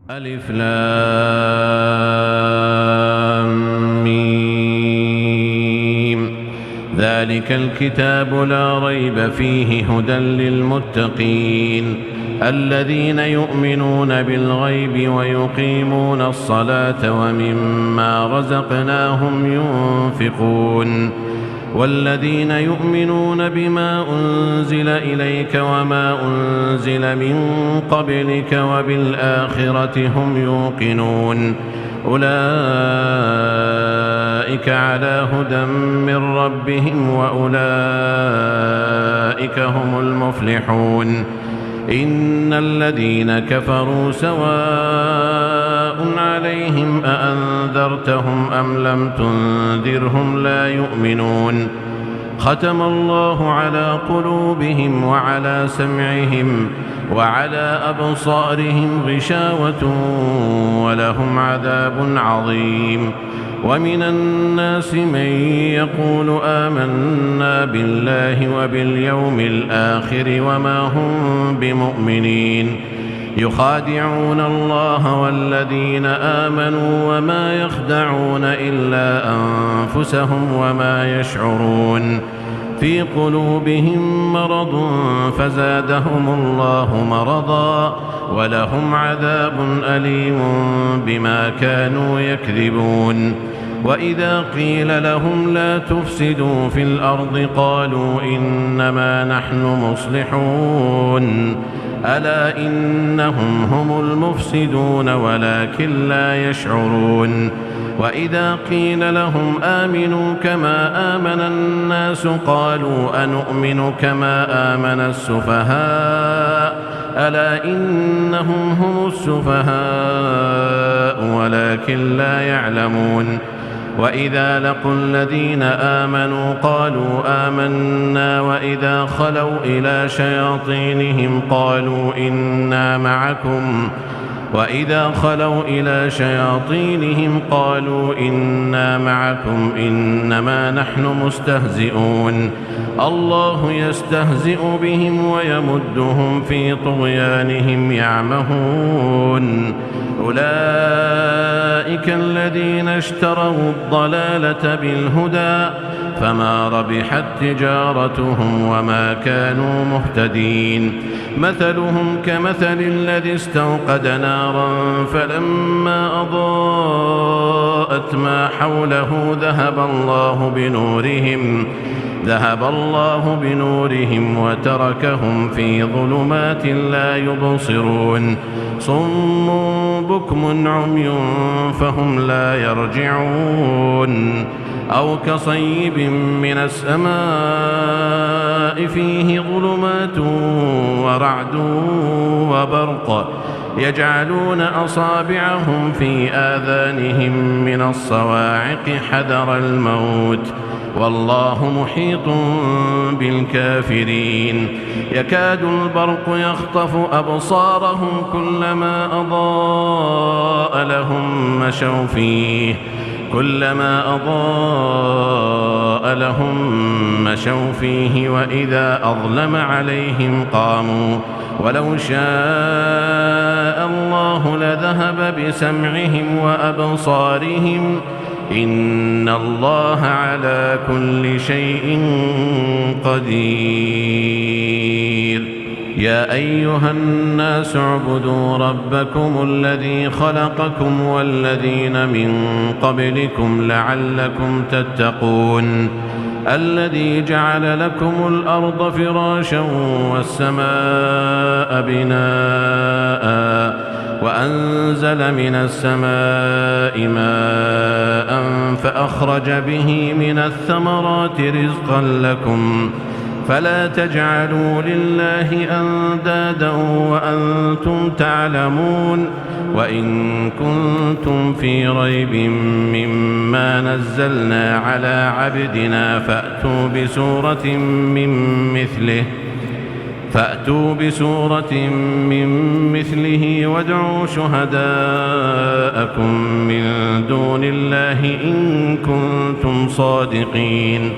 ألف لام ميم. ذلك الكتاب لا ريب فيه هدى للمتقين الذين يؤمنون بالغيب ويقيمون الصلاة ومما رزقناهم ينفقون والذين يؤمنون بما أنزل إليك وما أنزل من قبلك وبالآخرة هم يوقنون أولئك على هدى من ربهم وأولئك هم المفلحون إن الذين كفروا سواء عليهم أأنذرتهم أم لم تنذرهم لا يؤمنون ختم الله على قلوبهم وعلى سمعهم وعلى أبصارهم غشاوة ولهم عذاب عظيم ومن الناس من يقول آمنا بالله وباليوم الآخر وما هم بمؤمنين يخادعون الله والذين آمنوا وما يخدعون إلا أنفسهم وما يشعرون في قلوبهم مرض فزادهم الله مرضا ولهم عذاب أليم بما كانوا يكذبون وإذا قيل لهم لا تفسدوا في الأرض قالوا إنما نحن مصلحون ألا إنهم هم المفسدون ولكن لا يشعرون وإذا قيل لهم آمنوا كما آمن الناس قالوا أنؤمن كما آمن السفهاء ألا إنهم هم السفهاء ولكن لا يعلمون وإذا لقوا الذين آمنوا قالوا آمنا وإذا خلوا إلى شياطينهم قالوا إنا معكم إنما نحن مستهزئون الله يستهزئ بهم ويمدهم في طغيانهم يعمهون أولئك الذين اشتروا الضلالة بالهدى فما ربحت تجارتهم وما كانوا مهتدين مثلهم كمثل الذي استوقد نارا فلما أضاءت ما حوله ذهب الله بنورهم وتركهم في ظلمات لا يبصرون صم بكم عمي فهم لا يرجعون أو كصيب من السماء فيه ظلمات ورعد وبرق يجعلون أصابعهم في آذانهم من الصواعق حذر الموت والله محيط بالكافرين يكاد البرق يخطف أبصارهم كلما أضاء لهم مشوا فيه وإذا أظلم عليهم قاموا ولو شاء الله لذهب بسمعهم وأبصارهم إن الله على كل شيء قدير يا أيها الناس اعبدوا ربكم الذي خلقكم والذين من قبلكم لعلكم تتقون الذي جعل لكم الأرض فراشا والسماء بناء وأنزل من السماء ماء فأخرج به من الثمرات رزقا لكم فلا تجعلوا لله أندادا وأنتم تعلمون وإن كنتم في ريب مما نزلنا على عبدنا فأتوا بسورة من مثله وادعوا شهداءكم من دون الله إن كنتم صادقين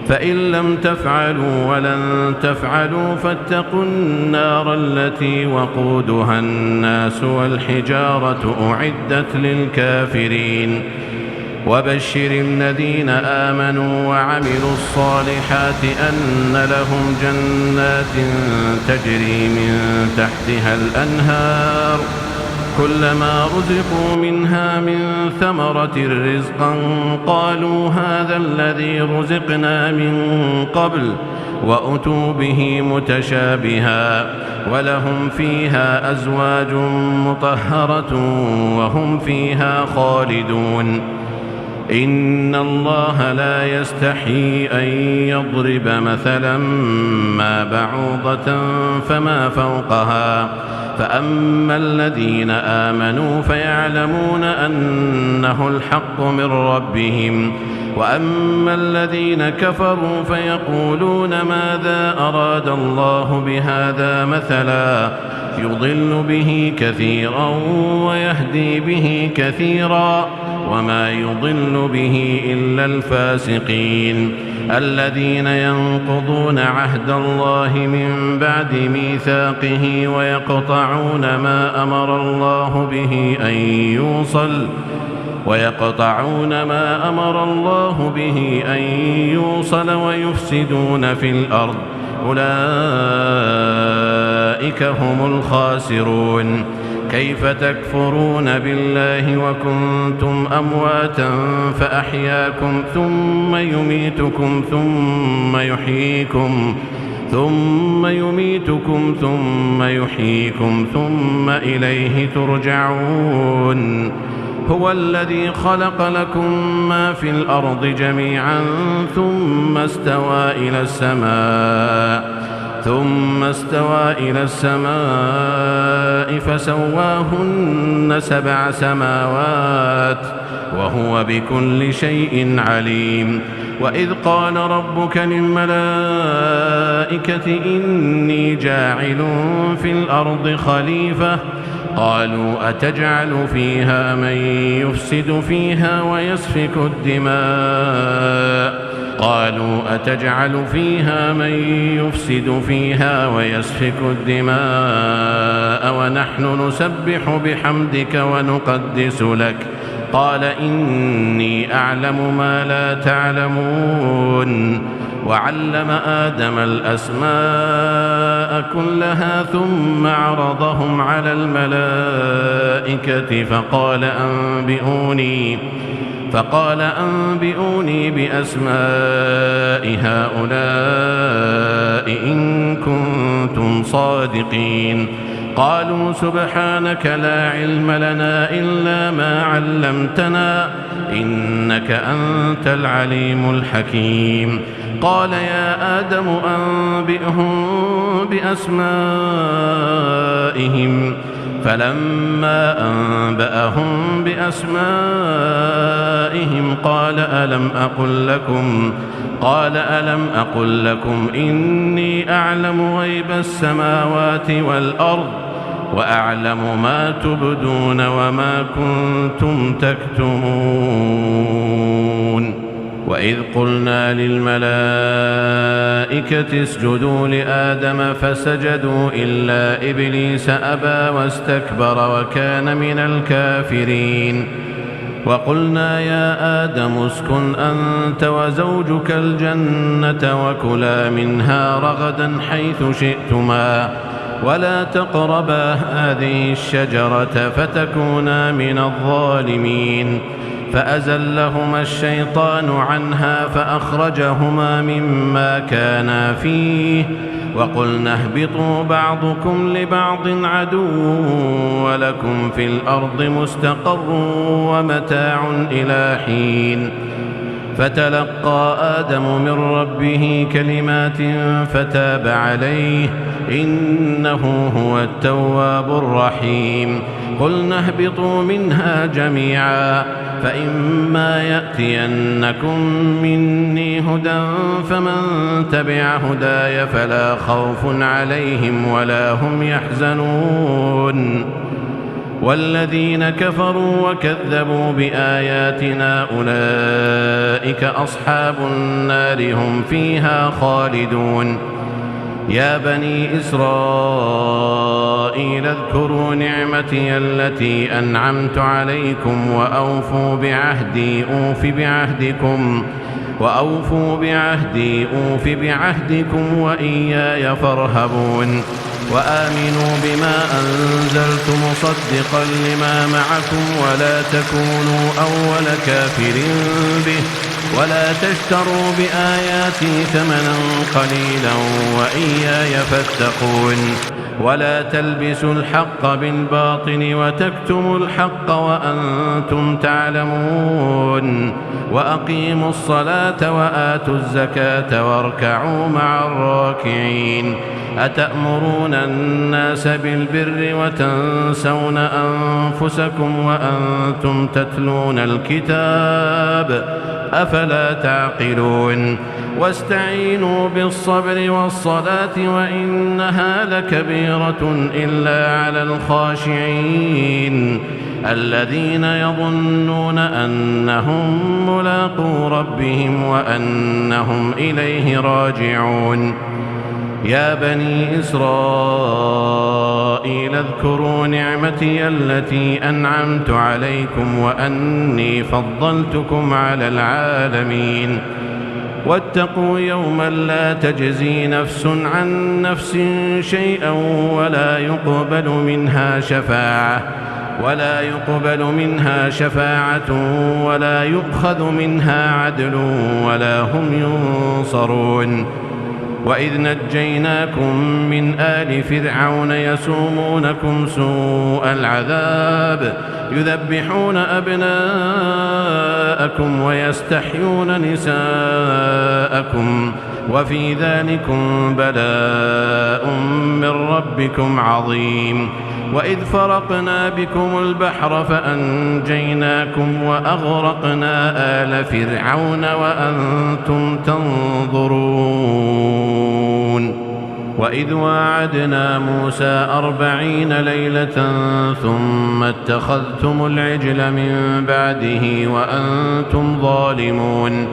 فإن لم تفعلوا ولن تفعلوا فاتقوا النار التي وقودها الناس والحجارة أعدت للكافرين وبشر الذين آمنوا وعملوا الصالحات أن لهم جنات تجري من تحتها الأنهار كلما رزقوا منها من ثمرة رزقا قالوا هذا الذي رزقنا من قبل وأتوا به متشابها ولهم فيها أزواج مطهرة وهم فيها خالدون إن الله لا يستحيي أن يضرب مثلا ما بعوضة فما فوقها فأما الذين آمنوا فيعلمون أنه الحق من ربهم وأما الذين كفروا فيقولون ماذا أراد الله بهذا مثلا يضل به كثيرا ويهدي به كثيرا وما يضل به إلا الفاسقين الذين ينقضون عهد الله من بعد ميثاقه ويقطعون ما أمر الله به أن يوصل ويفسدون في الأرض أولئك هم الخاسرون كيف تكفرون بالله وكنتم أمواتا فأحياكم ثم يميتكم ثم يحييكم ثم إليه ترجعون هو الذي خلق لكم ما في الأرض جميعا ثم استوى إلى السماء فسواهن 7 سماوات وهو بكل شيء عليم وإذ قال ربك للملائكة إني جاعل في الأرض خليفة قالوا أتجعل فيها من يفسد فيها ويسفك الدماء ونحن نسبح بحمدك ونقدس لك قال إني أعلم ما لا تعلمون وعلم آدم الأسماء كلها ثم عرضهم على الملائكة فقال أنبئوني بأسماء هؤلاء إن كنتم صادقين قالوا سبحانك لا علم لنا إلا ما علمتنا إنك أنت العليم الحكيم قال يا آدم أنبئهم بأسمائهم فلما أنبأهم بأسمائهم قال ألم أقل لكم إني أعلم غيب السماوات والأرض وأعلم ما تبدون وما كنتم تكتمون وإذ قلنا للملائكة اسجدوا لآدم فسجدوا إلا إبليس أبى واستكبر وكان من الكافرين وقلنا يا آدم اسكن أنت وزوجك الجنة وكلا منها رغدا حيث شئتما ولا تقربا هذه الشجرة فتكونا من الظالمين فأزلهما الشيطان عنها فأخرجهما مما كانا فيه وقلنا اهبطوا بعضكم لبعض عدو ولكم في الأرض مستقر ومتاع إلى حين فتلقى آدم من ربه كلمات فتاب عليه إنه هو التواب الرحيم قلنا اهبطوا منها جميعا فإما يأتينكم مني هدى فمن تبع هداي فلا خوف عليهم ولا هم يحزنون والذين كفروا وكذبوا بآياتنا أولئك أصحاب النار هم فيها خالدون. يا بني إسرائيل اذكروا نعمتي التي أنعمت عليكم وأوفوا بعهدي أوف بعهدكم وإياي فارهبون. وآمنوا بما أنزلت مصدقا لما معكم ولا تكونوا أول كافر به ولا تشتروا بآياتي ثمنا قليلا وإياي فاتقون. ولا تلبسوا الحق بالباطل وتكتموا الحق وأنتم تعلمون. وأقيموا الصلاة وآتوا الزكاة واركعوا مع الراكعين. أتأمرون الناس بالبر وتنسون أنفسكم وأنتم تتلون الكتاب أفلا تعقلون. واستعينوا بالصبر والصلاة وإنها لكبيرة إلا على الخاشعين الذين يظنون أنهم ملاقو ربهم وأنهم إليه راجعون. يا بني إسرائيل اذكروا نعمتي التي أنعمت عليكم وأني فضلتكم على العالمين. واتقوا يوما لا تجزي نفس عن نفس شيئا ولا يقبل منها شفاعة ولا يؤخذ منها عدل ولا هم ينصرون. وإذ نجيناكم من آل فرعون يسومونكم سوء العذاب يذبحون أبناءكم ويستحيون نساءكم وفي ذلكم بلاء من ربكم عظيم. وإذ فرقنا بكم البحر فأنجيناكم وأغرقنا آل فرعون وأنتم تنظرون. وإذ واعدنا موسى 40 ليلة ثم اتخذتم العجل من بعده وأنتم ظالمون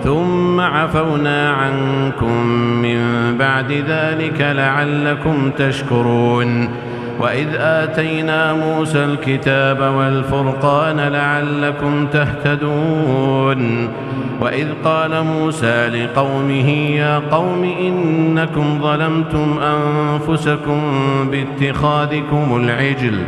ثم عفونا عنكم من بعد ذلك لعلكم تشكرون. وإذ آتينا موسى الكتاب والفرقان لعلكم تهتدون. وإذ قال موسى لقومه يا قوم إنكم ظلمتم أنفسكم باتخاذكم العجل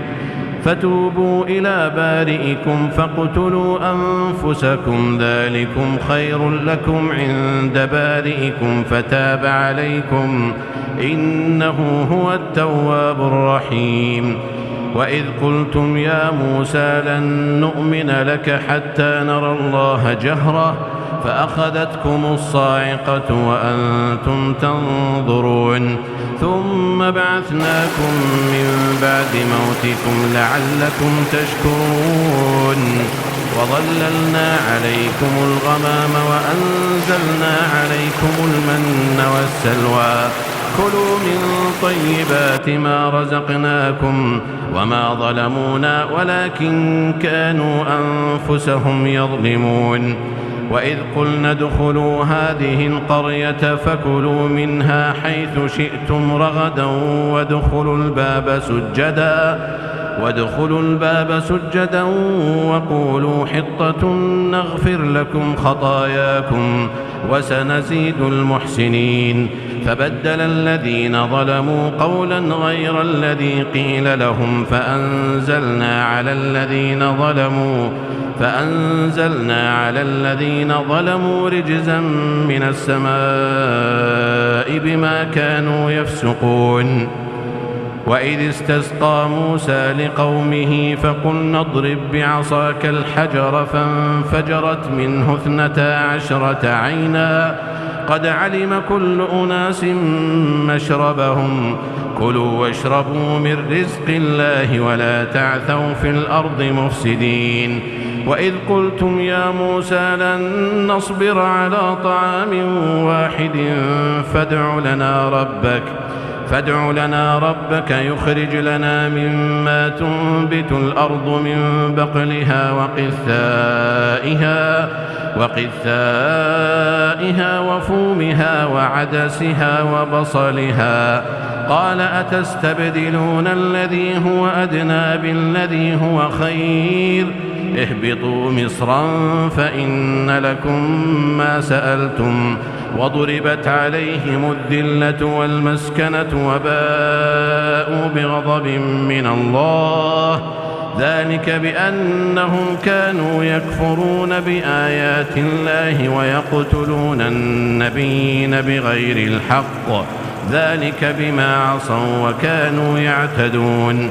فتوبوا إلى بارئكم فاقتلوا أنفسكم ذلكم خير لكم عند بارئكم فتاب عليكم إنه هو التواب الرحيم. وإذ قلتم يا موسى لن نؤمن لك حتى نرى الله جهرة فأخذتكم الصاعقة وأنتم تنظرون ثم بعثناكم من بعد موتكم لعلكم تشكرون. وظللنا عليكم الغمام وأنزلنا عليكم المن والسلوى كلوا من طيبات ما رزقناكم وما ظلمونا ولكن كانوا أنفسهم يظلمون. وإذ قلنا ادخلوا هذه القرية فكلوا منها حيث شئتم رغدا وادخلوا الباب سجدا وقولوا حطة نغفر لكم خطاياكم وسنزيد المحسنين. فبدل الذين ظلموا قولا غير الذي قيل لهم فأنزلنا على الذين ظلموا رجزا من السماء بما كانوا يفسقون. وإذ استسقى موسى لقومه فقلنا اضرب بعصاك الحجر فانفجرت منه 12 عينا قد علم كل أناس مشربهم كلوا واشربوا من رزق الله ولا تعثوا في الأرض مفسدين. وإذ قلتم يا موسى لن فادع لنا ربك يخرج لنا مما تنبت الأرض من بقلها وقثائها وفومها وعدسها وبصلها. قال أتستبدلون الذي هو أدنى بالذي هو خير؟ اهبطوا مصرا فإن لكم ما سألتم وضربت عليهم الذلة والمسكنة وباءوا بغضب من الله، ذلك بأنهم كانوا يكفرون بآيات الله ويقتلون النبيين بغير الحق، ذلك بما عصوا وكانوا يعتدون.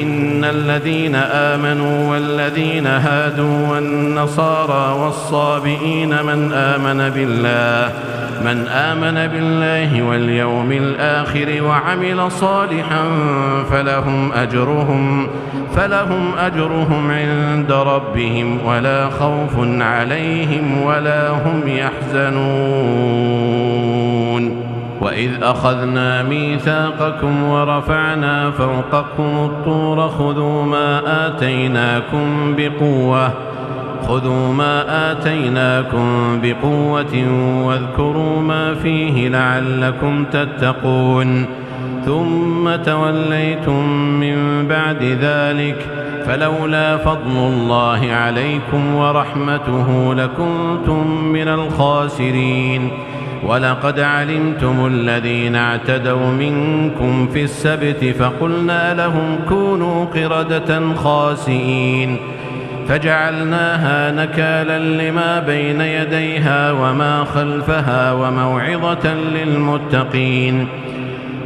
إن الذين آمنوا والذين هادوا والنصارى والصابئين من آمن بالله واليوم الآخر وعمل صالحا فلهم أجرهم عند ربهم ولا خوف عليهم ولا هم يحزنون. وإذ أخذنا ميثاقكم ورفعنا فوقكم الطور خذوا ما آتيناكم بقوة واذكروا ما فيه لعلكم تتقون. ثم توليتم من بعد ذلك فلولا فضل الله عليكم ورحمته لكنتم من الخاسرين. ولقد علمتم الذين اعتدوا منكم في السبت فقلنا لهم كونوا قردة خاسئين فجعلناها نكالا لما بين يديها وما خلفها وموعظة للمتقين.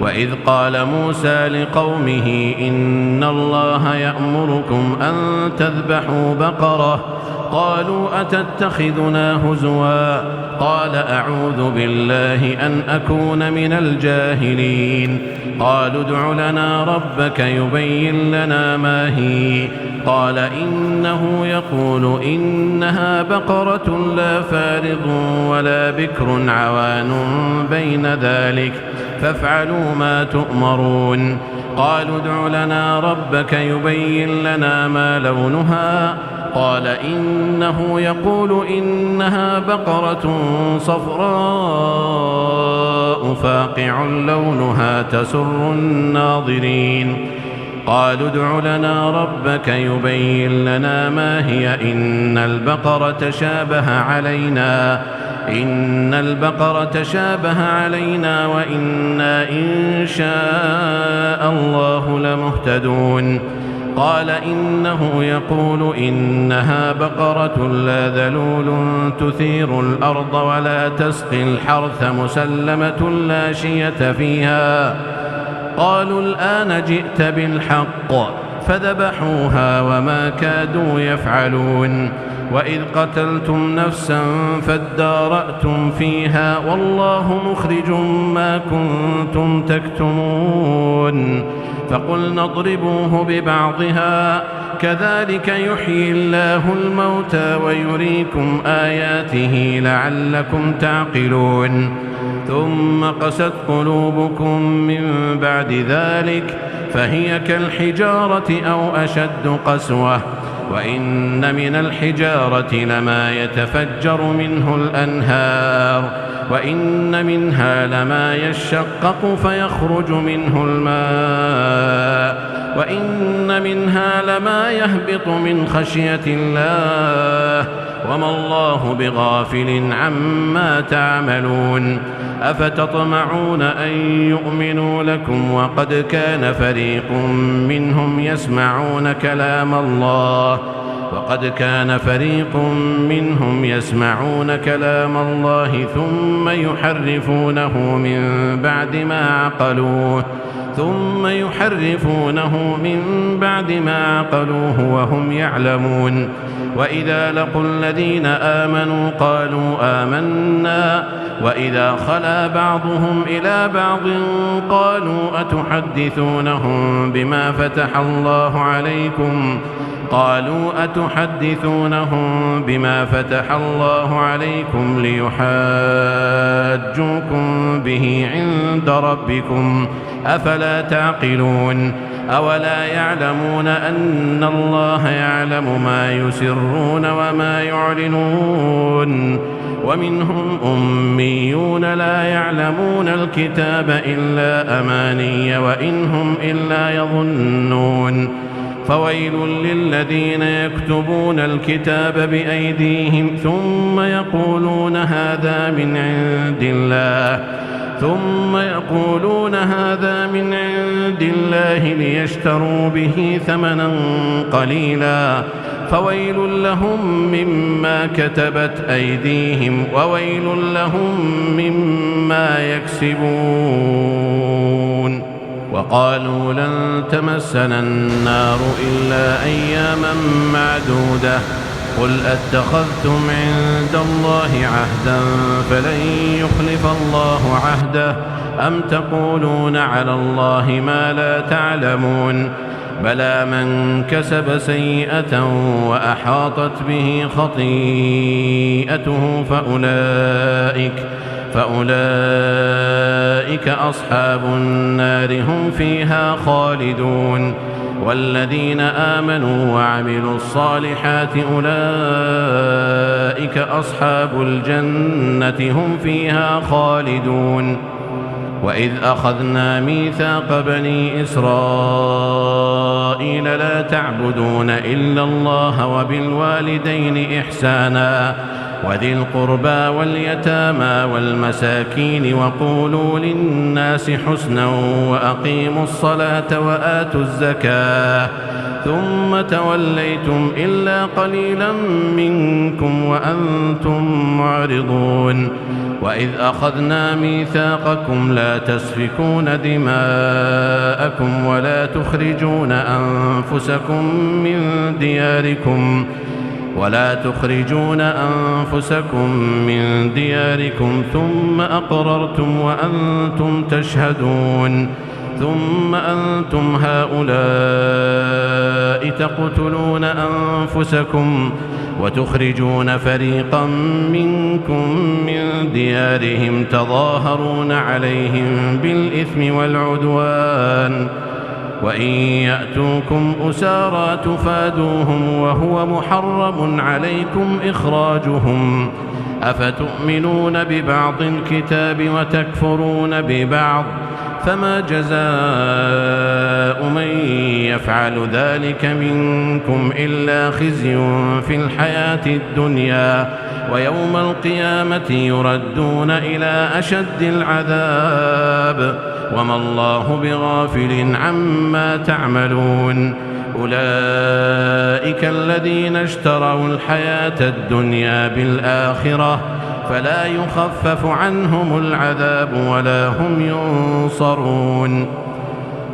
وإذ قال موسى لقومه إن الله يأمركم أن تذبحوا بقرة قالوا أتتخذنا هزوا قال أعوذ بالله أن أكون من الجاهلين. قالوا ادع لنا ربك يبين لنا ما هي قال إنه يقول إنها بقرة لا فارض ولا بكر عوان بين ذلك فافعلوا ما تؤمرون. قالوا ادع لنا ربك يبين لنا ما لونها قال إنه يقول إنها بقرة صفراء فاقع لونها تسر الناظرين. قالوا ادع لنا ربك يبين لنا ما هي إن البقرة تشابه علينا وإنا إن شاء الله لمهتدون. قال إنه يقول إنها بقرة لا ذلول تثير الأرض ولا تسقي الحرث مسلمة لا شية فيها. قالوا الآن جئت بالحق فذبحوها وما كادوا يفعلون. وإذ قتلتم نفسا فادارأتم فيها والله مخرج ما كنتم تكتمون. فقلنا اضربوه ببعضها كذلك يحيي الله الموتى ويريكم آياته لعلكم تعقلون. ثم قست قلوبكم من بعد ذلك فهي كالحجارة أو أشد قسوة وإن من الحجارة لما يتفجر منه الأنهار وإن منها لما يشقق فيخرج منه الماء وإن منها لما يهبط من خشية الله وما الله بغافل عما تعملون. أفتطمعون أن يؤمنوا لكم وقد كان فريق منهم يسمعون كلام الله ثم يحرفونه من بعد ما عقلوه وهم يعلمون. وإذا لقوا الذين آمنوا قالوا آمنا وإذا خلا بعضهم إلى بعض قالوا أتحدثونهم بما فتح الله عليكم ليحاجوكم به عند ربكم أفلا تعقلون أولا يعلمون أن الله يعلم ما يسرون وما يعلنون ومنهم أميون لا يعلمون الكتاب إلا أماني وإن هم إلا يظنون فويل للذين يكتبون الكتاب بأيديهم ثم يقولون هذا من عند الله ليشتروا به ثمنا قليلا فويل لهم مما كتبت أيديهم وويل لهم مما يكسبون وقالوا لن تمسنا النار إلا أياما معدودة قل أتخذتم عند الله عهدا فلن يخلف الله عهده أم تقولون على الله ما لا تعلمون بلى من كسب سيئة وأحاطت به خطيئته فأولئك أصحاب النار هم فيها خالدون والذين آمنوا وعملوا الصالحات أولئك أصحاب الجنة هم فيها خالدون وإذ أخذنا ميثاق بني إسرائيل لا تعبدون إلا الله وبالوالدين إحسانا وذي القربى واليتامى والمساكين وقولوا للناس حسنا وأقيموا الصلاة وآتوا الزكاة ثم توليتم إلا قليلا منكم وأنتم معرضون وإذ أخذنا ميثاقكم لا تسفكون دماءكم ولا تخرجون أنفسكم من دياركم ثم أقررتم وأنتم تشهدون ثم أنتم هؤلاء تقتلون أنفسكم وتخرجون فريقا منكم من ديارهم تظاهرون عليهم بالإثم والعدوان وإن يأتوكم أسارى تفادوهم وهو محرم عليكم إخراجهم أفتؤمنون ببعض الكتاب وتكفرون ببعض فما جزاء من يفعل ذلك منكم إلا خزي في الحياة الدنيا ويوم القيامة يردون إلى أشد العذاب وما الله بغافل عما تعملون أولئك الذين اشتروا الحياة الدنيا بالآخرة فلا يخفف عنهم العذاب ولا هم ينصرون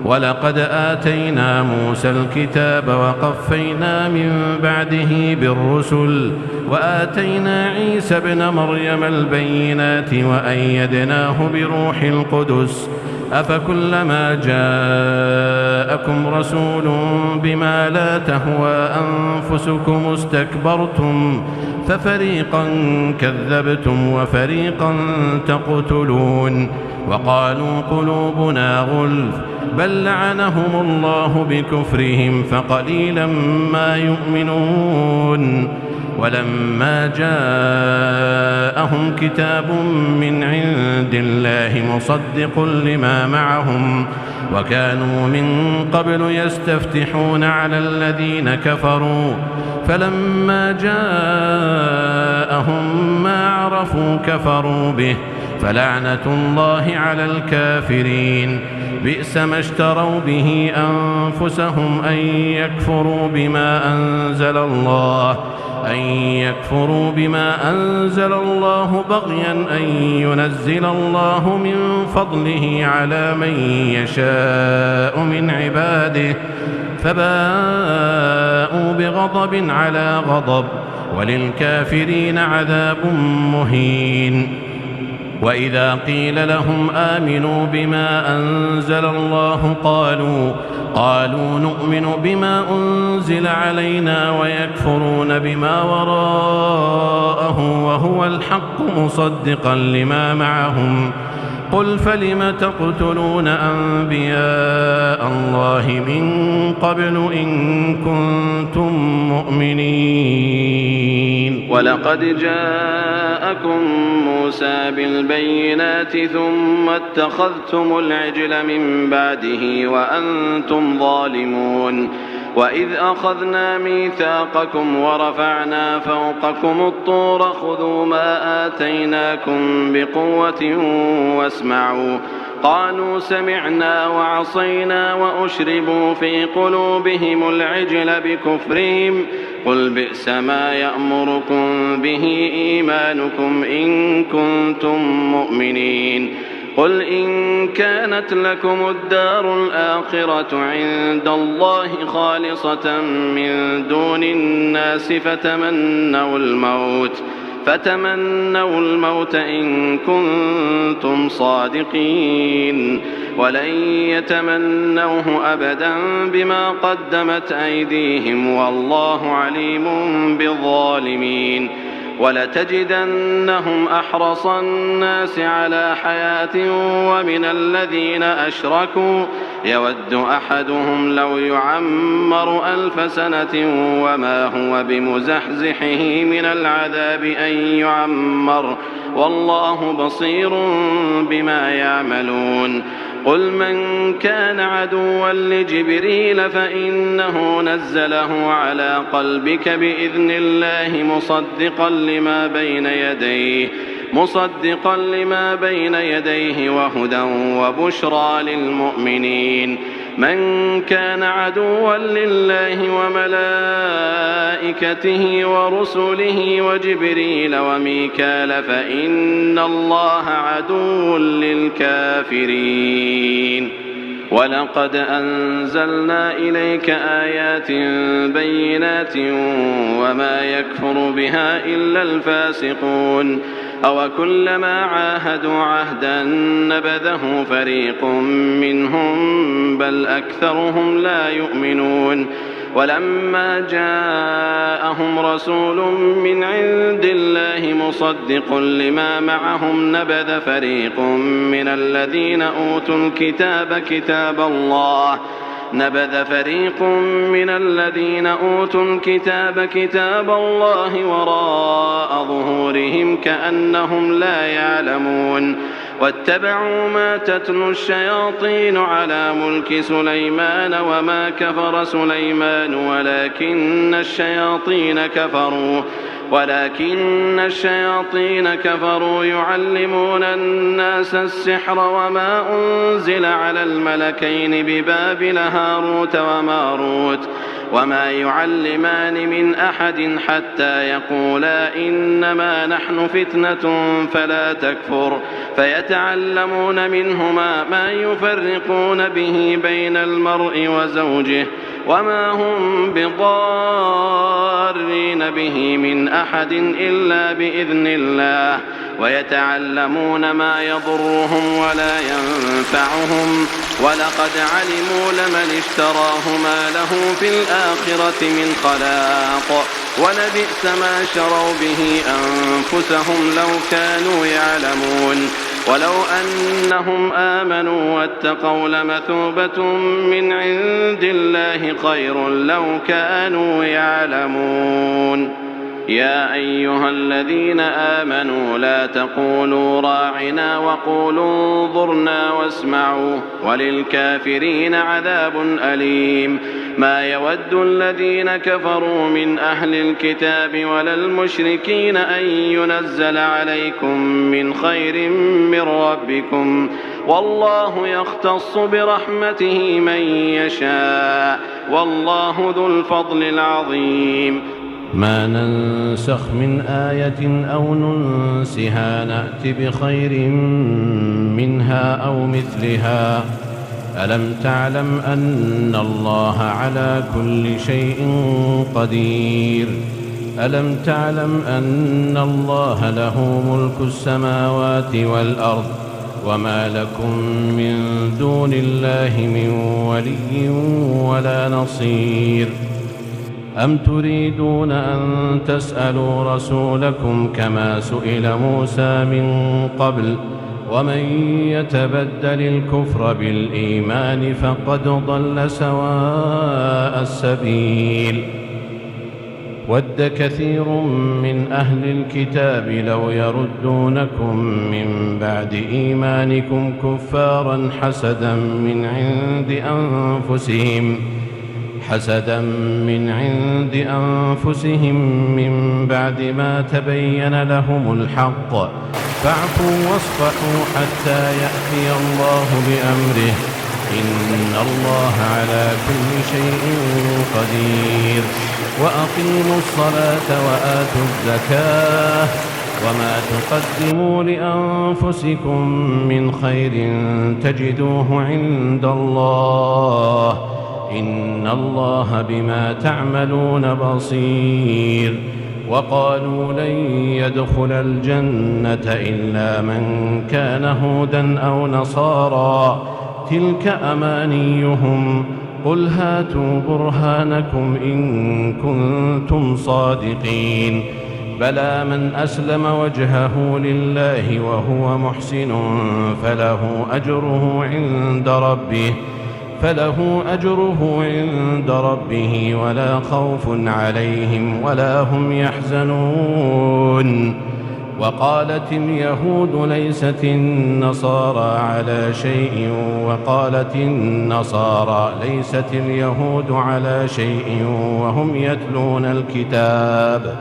ولقد آتينا موسى الكتاب وقفينا من بعده بالرسل وآتينا عيسى ابن مريم البينات وأيدناه بروح القدس أفكلما جاءكم رسول بما لا تهوى أنفسكم استكبرتم ففريقا كذبتم وفريقا تقتلون وقالوا قلوبنا غلف بل لعنهم الله بكفرهم فقليلا ما يؤمنون ولما جاءهم كتاب من عند الله مصدق لما معهم وكانوا من قبل يستفتحون على الذين كفروا فلما جاءهم ما عرفوا كفروا به فلعنة الله على الكافرين بئس ما اشتروا به أنفسهم أن يكفروا بما أنزل الله بغيا أن ينزل الله من فضله على من يشاء من عباده فباءوا بغضب على غضب وللكافرين عذاب مهين وإذا قيل لهم آمنوا بما أنزل الله قالوا نؤمن بما أنزل علينا ويكفرون بما وراءه وهو الحق مصدقا لما معهم قل فلم تقتلون أنبياء الله من قبل إن كنتم مؤمنين. ولقد جاءكم موسى بالبينات ثم اتخذتم العجل من بعده وأنتم ظالمون. وإذ أخذنا ميثاقكم ورفعنا فوقكم الطور خذوا ما آتيناكم بقوة واسمعوا. قالوا سمعنا وعصينا وأشربوا في قلوبهم العجل بكفرهم. قل بئس ما يأمركم به إيمانكم إن كنتم مؤمنين. قل إن كانت لكم الدار الآخرة عند الله خالصة من دون الناس فتمنوا الموت إن كنتم صادقين. ولن يتمنوه أبدا بما قدمت أيديهم والله عليم بالظالمين. ولتجدنهم أحرص الناس على حياة ومن الذين أشركوا يود أحدهم لو يعمر 1000 سنة وما هو بمزحزحه من العذاب أن يعمر والله بصير بما يعملون. قل من كان عدوا لجبريل فإنه نزله على قلبك بإذن الله مصدقا لما بين يديه وهدى وبشرى للمؤمنين. من كان عدوا لله وملائكته ورسله وجبريل وميكال فإن الله عدو للكافرين. ولقد أنزلنا إليك آيات بينات وما يكفر بها إلا الفاسقون. أوكلما عاهدوا عهدا نبذه فريق منهم بل أكثرهم لا يؤمنون. ولما جاءهم رسول من عند الله مصدق لما معهم نبذ فريق من الذين أوتوا الكتاب كتاب الله وراء ظهورهم كأنهم لا يعلمون. واتبعوا ما تتلو الشياطين على ملك سليمان وما كفر سليمان ولكن الشياطين كفروا يعلمون الناس السحر وما أنزل على الملكين ببابل هاروت وماروت وما يعلمان من أحد حتى يقولا إنما نحن فتنة فلا تكفر فيتعلمون منهما ما يفرقون به بين المرء وزوجه وما هم بضارين به من أحد إلا بإذن الله ويتعلمون ما يضرهم ولا ينفعهم ولقد علموا لمن اشتراه ما له في الآخرة من خلاق ولبئس ما شروا به أنفسهم لو كانوا يعلمون. ولو أنهم آمنوا واتقوا لمثوبة من عند الله خير لو كانوا يعلمون. يا أيها الذين آمنوا لا تقولوا راعنا وقولوا انظرنا واسمعوا وللكافرين عذاب أليم. ما يود الذين كفروا من أهل الكتاب ولا المشركين أن ينزل عليكم من خير من ربكم والله يختص برحمته من يشاء والله ذو الفضل العظيم. ما ننسخ من آية أو ننسها نأت بخير منها أو مثلها. ألم تعلم أن الله على كل شيء قدير. ألم تعلم أن الله له ملك السماوات والأرض وما لكم من دون الله من ولي ولا نصير. أم تريدون أن تسألوا رسولكم كما سئل موسى من قبل ومن يتبدل الكفر بالإيمان فقد ضل سواء السبيل. ود كثير من أهل الكتاب لو يردونكم من بعد إيمانكم كفارا حسدا من عند أنفسهم من بعد ما تبين لهم الحق فاعفوا واصفحوا حتى يأتي الله بأمره إن الله على كل شيء قدير. وأقيموا الصلاة وآتوا الزكاة وما تقدموا لأنفسكم من خير تجدوه عند الله إن الله بما تعملون بصير. وقالوا لن يدخل الجنة إلا من كان هودا أو نصارى تلك أمانيهم قل هاتوا برهانكم إن كنتم صادقين. بلى من أسلم وجهه لله وهو محسن فله أجره عند ربه ولا خوف عليهم ولا هم يحزنون. وقالت اليهود ليست النصارى على شيء وقالت النصارى ليست اليهود على شيء وهم يتلون الكتاب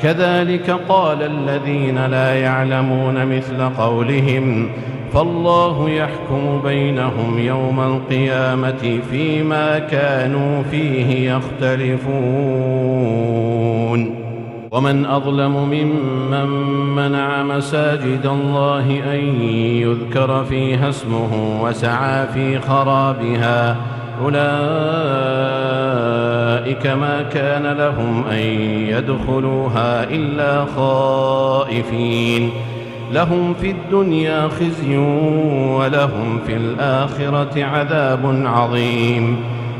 كذلك قال الذين لا يعلمون مثل قولهم فالله يحكم بينهم يوم القيامة فيما كانوا فيه يختلفون. ومن أظلم ممن منع مساجد الله أن يذكر فيها اسمه وسعى في خرابها أولئك ما كان لهم أن يدخلوها إلا خائفين لهم في الدنيا خزي ولهم في الآخرة عذاب عظيم.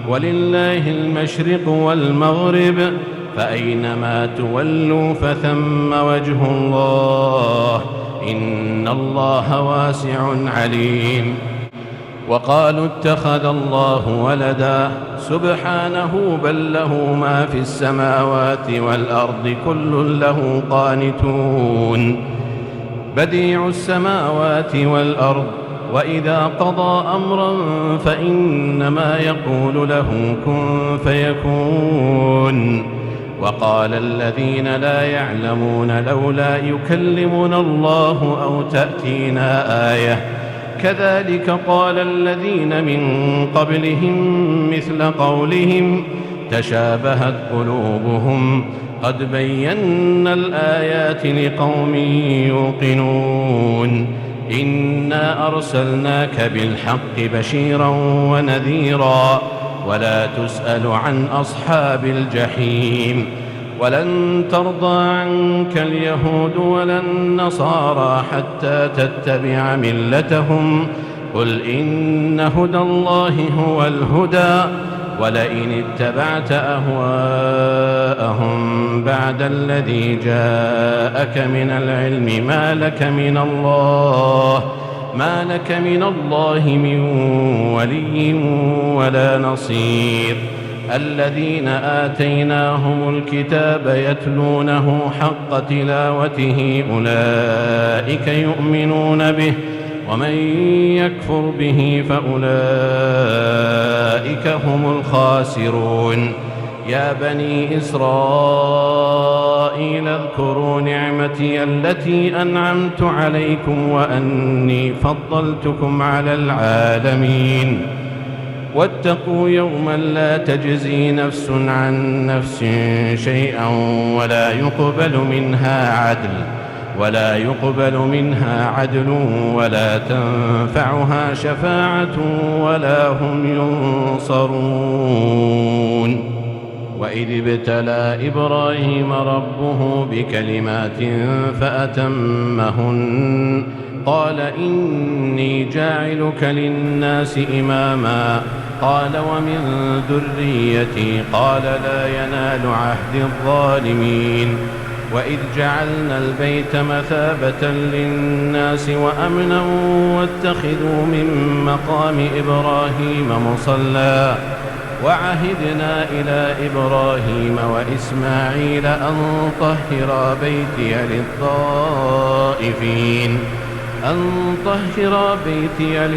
ولله المشرق والمغرب فأينما تولوا فثم وجه الله إن الله واسع عليم. وقالوا اتخذ الله ولدا سبحانه بل له ما في السماوات والأرض كل له قانتون. بديع السماوات والأرض وإذا قضى أمرا فإنما يقول له كن فيكون. وقال الذين لا يعلمون لولا يكلمنا الله أو تأتينا آية كذلك قال الذين من قبلهم مثل قولهم تشابهت قلوبهم قد بينا الآيات لقوم يوقنون. إنا أرسلناك بالحق بشيرا ونذيرا ولا تسأل عن أصحاب الجحيم. ولن ترضى عنك اليهود ولا النصارى حتى تتبع ملتهم قل إن هدى الله هو الهدى ولئن اتبعت أهواءهم بعد الذي جاءك من العلم ما لك من الله من ولي ولا نصير. الذين آتيناهم الكتاب يتلونه حق تلاوته أولئك يؤمنون به ومن يكفر به فأولئك هم الخاسرون. يا بني إسرائيل اذكروا نعمتي التي أنعمت عليكم وأني فضلتكم على العالمين. واتقوا يوما لا تجزي نفس عن نفس شيئا ولا يقبل منها عدل ولا تنفعها شفاعة ولا هم ينصرون. وإذ ابتلى إبراهيم ربه بكلمات فأتمهن قال إني جاعلك للناس إماما قال ومن ذريتي قال لا ينال عهد الظالمين. وإذ جعلنا البيت مثابة للناس وأمنا واتخذوا من مقام إبراهيم مصلى وعهدنا إلى إبراهيم وإسماعيل أن طهر بيتي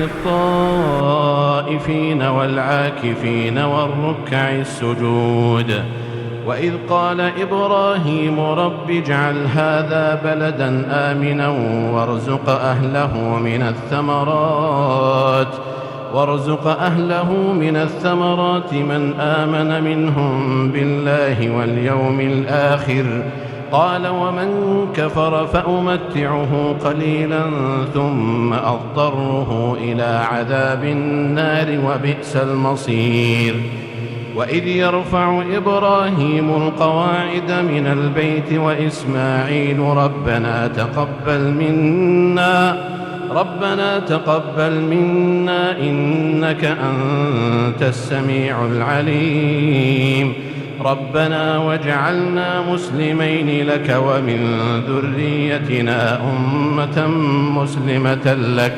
للطائفين والعاكفين والركع السجود. وإذ قال إبراهيم رب اجعل هذا بلدا آمنا وارزق أهله من الثمرات من آمن منهم بالله واليوم الآخر قال ومن كفر فأمتعه قليلا ثم أضطره إلى عذاب النار وبئس المصير. وإذ يرفع إبراهيم القواعد من البيت وإسماعيل ربنا تقبل منا إنك أنت السميع العليم ربنا واجعلنا مسلمين لك ومن ذريتنا أمة مسلمة لك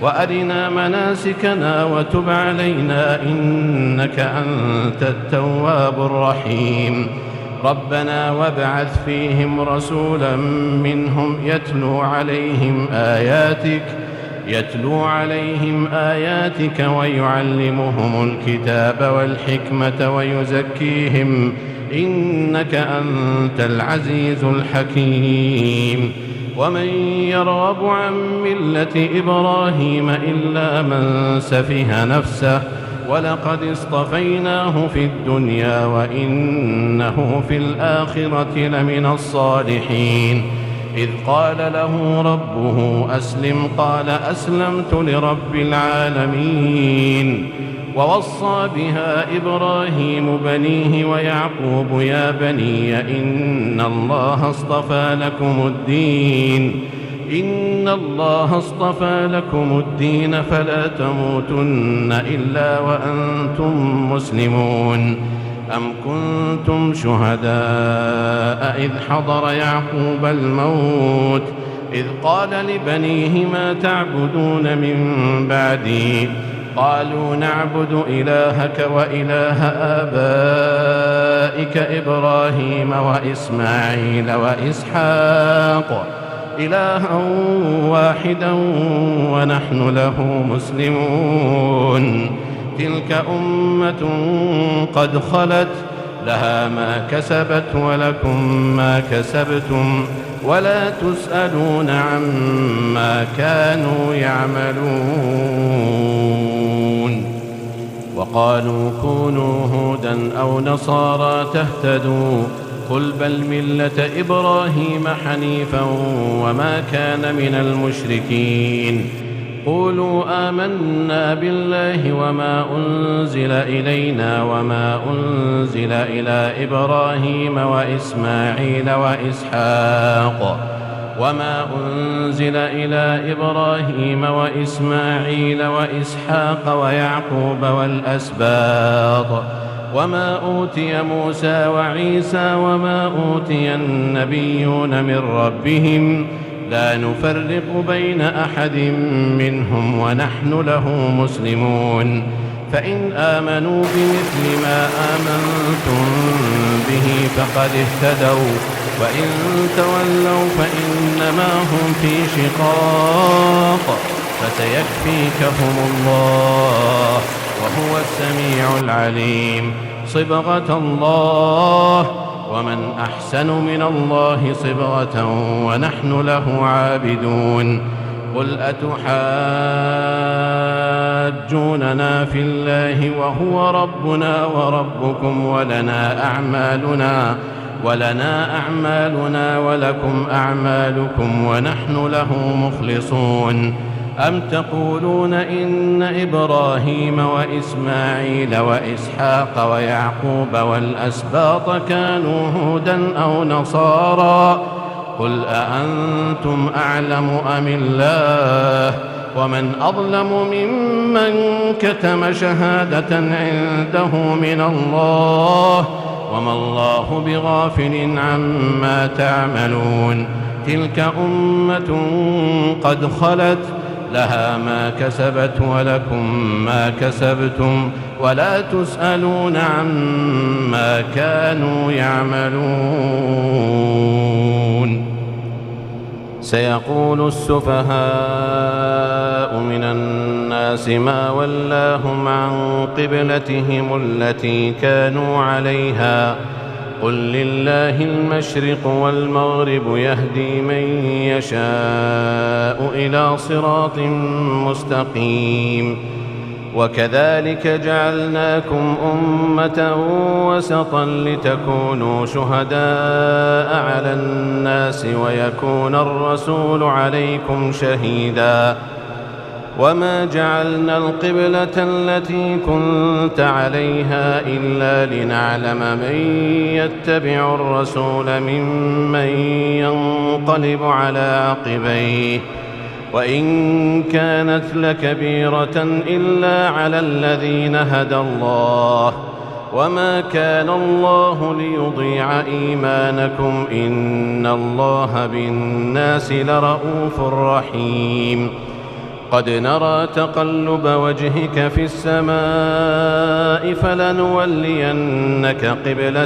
وأرنا مناسكنا وتب علينا إنك أنت التواب الرحيم ربنا وابعث فيهم رسولا منهم يتلو عليهم آياتك ويعلمهم الكتاب والحكمة ويزكيهم إنك أنت العزيز الحكيم. ومن يرغب عن ملة إبراهيم إلا من سفه نفسه ولقد اصطفيناه في الدنيا وإنه في الآخرة لمن الصالحين. إذ قال له ربه أسلم قال أسلمت لرب العالمين. ووصى بها إبراهيم بنيه ويعقوب يا بني إن الله اصطفى لكم الدين فلا تموتن إلا وأنتم مسلمون. أم كنتم شهداء إذ حضر يعقوب الموت إذ قال لبنيه ما تعبدون من بعدي قالوا نعبد إلهك وإله آبائك إبراهيم وإسماعيل وإسحاق إلها واحدا ونحن له مسلمون. تلك أمة قد خلت لها ما كسبت ولكم ما كسبتم ولا تسألون عما كانوا يعملون. وقالوا كونوا هودا أو نصارى تهتدوا قل بل ملة إبراهيم حنيفا وما كان من المشركين. قولوا آمنا بالله وما أنزل إلينا وما أنزل إلى إبراهيم وإسماعيل وإسحاق ويعقوب والأسباط وما أوتي موسى وعيسى وما أوتي النبيون من ربهم لا نفرق بين أحد منهم ونحن له مسلمون. فإن آمنوا بمثل ما آمنتم به فقد اهتدوا وإن تولوا فإنما هم في شقاق فسيكفيكهم الله وهو السميع العليم. صبغة الله ومن أحسن من الله صبغة ونحن له عابدون. قل أتحاجوننا في الله وهو ربنا وربكم ولنا أعمالنا ولكم أعمالكم ونحن له مخلصون. أم تقولون إن إبراهيم وإسماعيل وإسحاق ويعقوب والأسباط كانوا هودا أو نصارى قل أأنتم أعلم أم الله ومن أظلم ممن كتم شهادة عنده من الله وما الله بغافل عما تعملون تلك أمة قد خلت لها ما كسبت ولكم ما كسبتم ولا تسألون عما كانوا يعملون سيقول السفهاء من الناس ما ولاهم عن قبلتهم التي كانوا عليها قل لله المشرق والمغرب يهدي من يشاء إلى صراط مستقيم وكذلك جعلناكم أمة وسطا لتكونوا شهداء على الناس ويكون الرسول عليكم شهيدا وما جعلنا القبلة التي كنت عليها إلا لنعلم من يتبع الرسول ممن ينقلب على عقبيه وإن كانت لكبيرة إلا على الذين هدى الله وما كان الله ليضيع إيمانكم إن الله بالناس لرؤوف رحيم قد نرى تقلب وجهك في السماء فلنولينك قبلة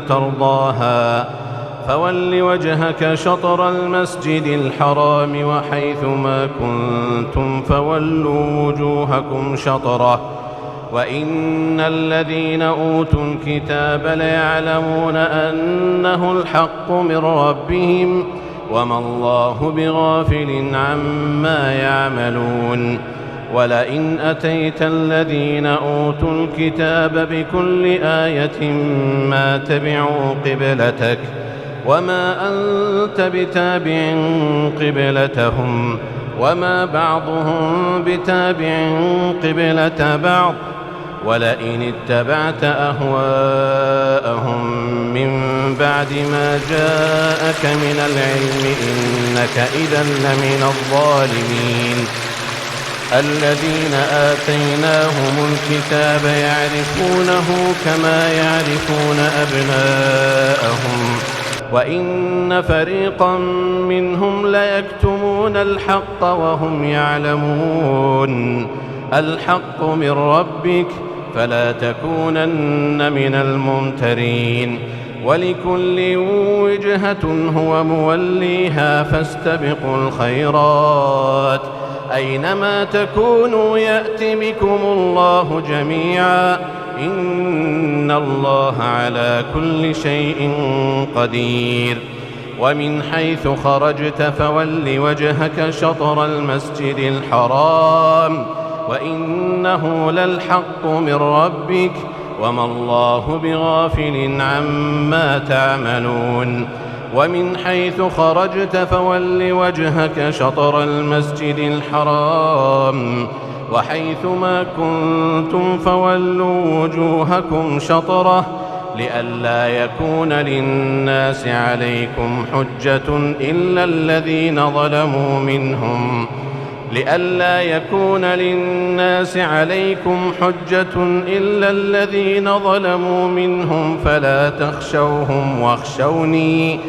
ترضاها فول وجهك شطر المسجد الحرام وحيث ما كنتم فولوا وجوهكم شطره وإن الذين أوتوا الكتاب ليعلمون أنه الحق من ربهم وما الله بغافل عما يعملون ولئن أتيت الذين أوتوا الكتاب بكل آية ما تبعوا قبلتك وما أنت بتابع قبلتهم وما بعضهم بتابع قبلة بعض ولئن اتبعت أهواءهم من بعد ما جاءك من العلم إنك إذا لمن الظالمين الذين آتيناهم الكتاب يعرفونه كما يعرفون أبناءهم وإن فريقا منهم ليكتمون الحق وهم يعلمون الحق من ربك فلا تكونن من الممترين ولكل وجهة هو موليها فاستبقوا الخيرات أينما تكونوا يأت بكم الله جميعا إن الله على كل شيء قدير ومن حيث خرجت فول وجهك شطر المسجد الحرام وإنه للحق من ربك وما الله بغافل عما تعملون ومن حيث خرجت فول وجهك شطر المسجد الحرام وحيث ما كنتم فولوا وجوهكم شطره لئلا يكون للناس عليكم حجة إلا الذين ظلموا منهم لئلا يكون للناس عليكم حجة إلا الذين ظلموا منهم فلا تخشوهم واخشوني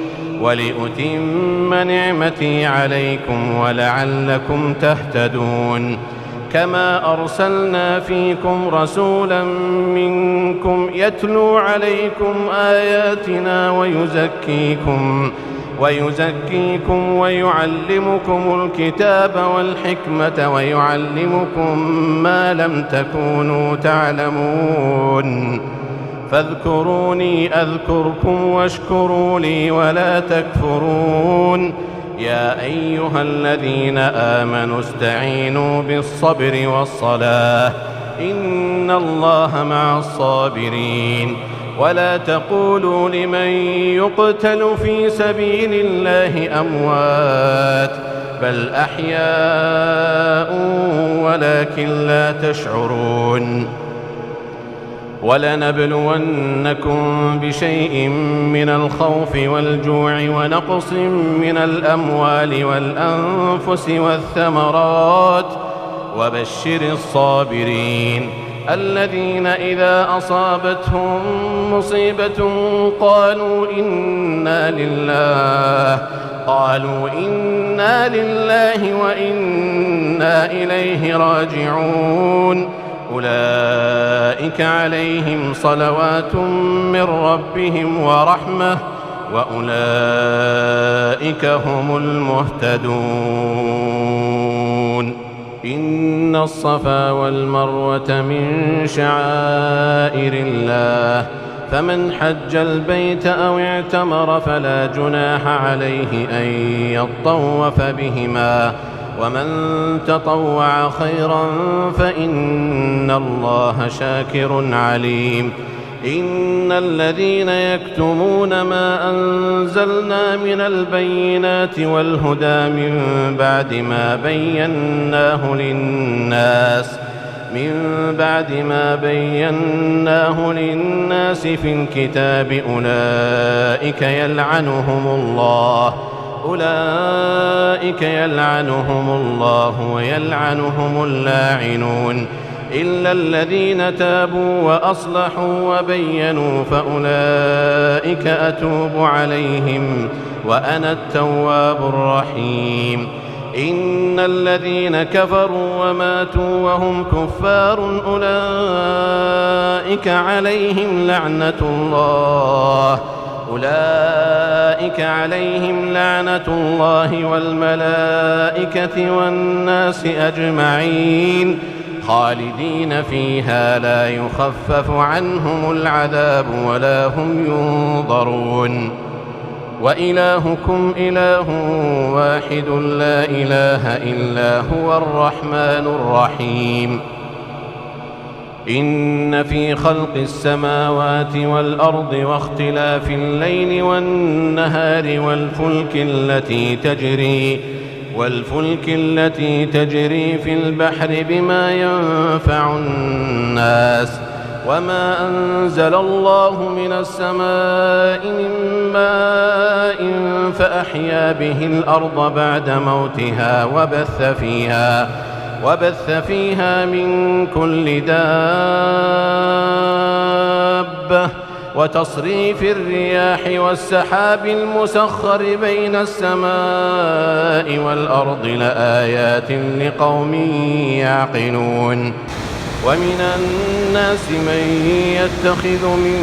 ولأتم نعمتي عليكم ولعلكم تهتدون كما أرسلنا فيكم رسولا منكم يتلو عليكم آياتنا ويزكيكم ويعلمكم الكتاب والحكمة ويعلمكم ما لم تكونوا تعلمون فاذكروني أذكركم واشكروا لي ولا تكفرون يا أيها الذين آمنوا استعينوا بالصبر والصلاة إن الله مع الصابرين ولا تقولوا لمن يقتل في سبيل الله أموات بل أحياء ولكن لا تشعرون ولنبلونكم بشيء من الخوف والجوع ونقص من الأموال والأنفس والثمرات وبشر الصابرين الذين إذا أصابتهم مصيبة قالوا إنا لله وإنا إليه راجعون أولئك عليهم صلوات من ربهم ورحمة وأولئك هم المهتدون إن الصفا والمروة من شعائر الله فمن حج البيت أو اعتمر فلا جناح عليه أن يطوف بهما ومن تطوع خيرا فإن الله شاكر عليم إن الذين يكتمون ما أنزلنا من البينات والهدى من بعد ما بيناه للناس في الكتاب أولئك يلعنهم الله ويلعنهم اللاعنون إلا الذين تابوا وأصلحوا وبينوا فأولئك أتوب عليهم وأنا التواب الرحيم إن الذين كفروا وماتوا وهم كفار أولئك عليهم لعنة الله والملائكة والناس أجمعين خالدين فيها لا يخفف عنهم العذاب ولا هم ينظرون وإلهكم إله واحد لا إله إلا هو الرحمن الرحيم إن في خلق السماوات والأرض واختلاف الليل والنهار والفلك التي تجري في البحر بما ينفع الناس وما أنزل الله من السماء من ماء فأحيا به الأرض بعد موتها وبث فيها من كل دابة وتصريف الرياح والسحاب المسخر بين السماء والأرض لآيات لقوم يعقلون ومن الناس من يتخذ من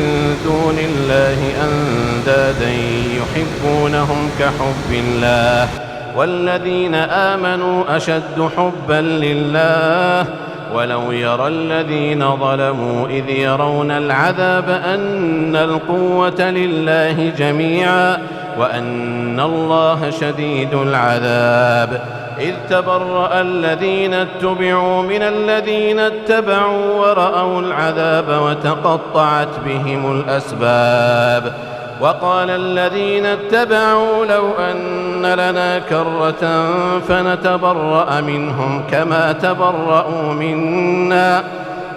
دون الله أندادا يحبونهم كحب الله والذين آمنوا أشد حبا لله ولو يرى الذين ظلموا إذ يرون العذاب أن القوة لله جميعا وأن الله شديد العذاب إذ تبرأ الذين اتبعوا من الذين اتبعوا ورأوا العذاب وتقطعت بهم الأسباب وقال الذين اتبعوا لو أن لنا كرة فنتبرأ منهم كما تبرأوا منا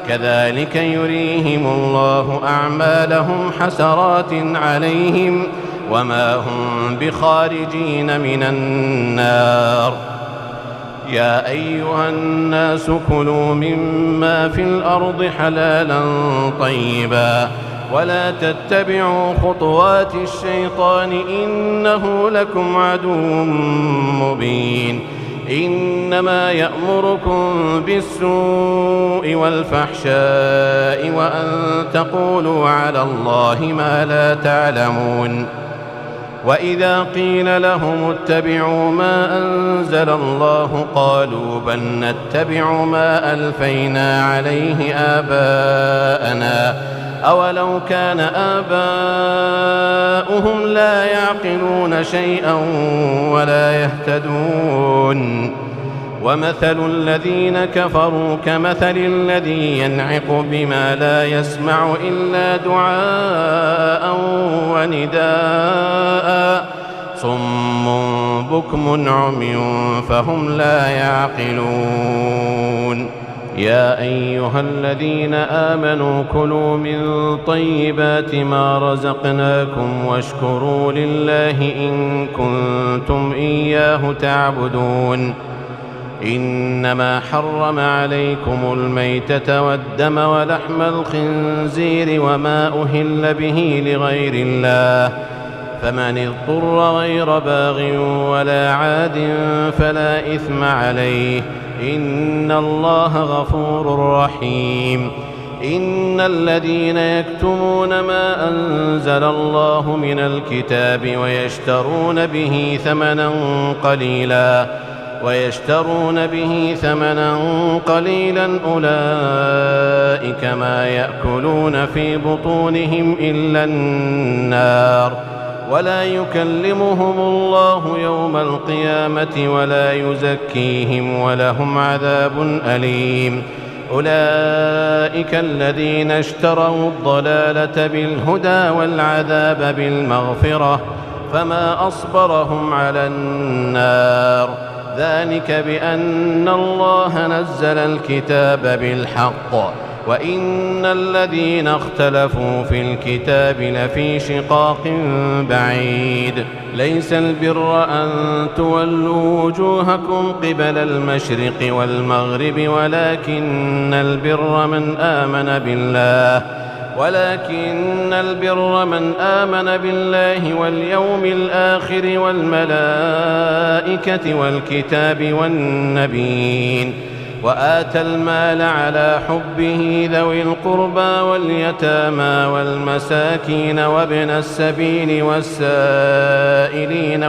كذلك يريهم الله أعمالهم حسرات عليهم وما هم بخارجين من النار يا أيها الناس كلوا مما في الأرض حلالا طيبا ولا تتبعوا خطوات الشيطان إنه لكم عدو مبين إنما يأمركم بالسوء والفحشاء وأن تقولوا على الله ما لا تعلمون وإذا قيل لهم اتبعوا ما أنزل الله قالوا بل نتبع ما ألفينا عليه آباءنا أولو كان آباؤهم لا يعقلون شيئا ولا يهتدون ومثل الذين كفروا كمثل الذي ينعق بما لا يسمع إلا دعاء ونداء صم بكم عمي فهم لا يعقلون يا أيها الذين آمنوا كلوا من طيبات ما رزقناكم واشكروا لله إن كنتم إياه تعبدون إنما حرم عليكم الميتة والدم ولحم الخنزير وما أهل به لغير الله، فمن اضطر غير باغ ولا عاد فلا إثم عليه، إن الله غفور رحيم. إن الذين يكتمون ما أنزل الله من الكتاب ويشترون به ثمنا قليلا أولئك ما يأكلون في بطونهم إلا النار، ولا يكلمهم الله يوم القيامة ولا يزكيهم ولهم عذاب أليم. أولئك الذين اشتروا الضلالة بالهدى والعذاب بالمغفرة، فما أصبرهم على النار، ذلك بأن الله نزل الكتاب بالحق وإن الذين اختلفوا في الكتاب لفي شقاق بعيد. ليس البر أن تولوا وجوهكم قبل المشرق والمغرب ولكن البر من آمن بالله واليوم الآخر والملائكة والكتاب والنبيين، وآتى المال على حبه ذوي القربى واليتامى والمساكين وابن السبيل والسائلين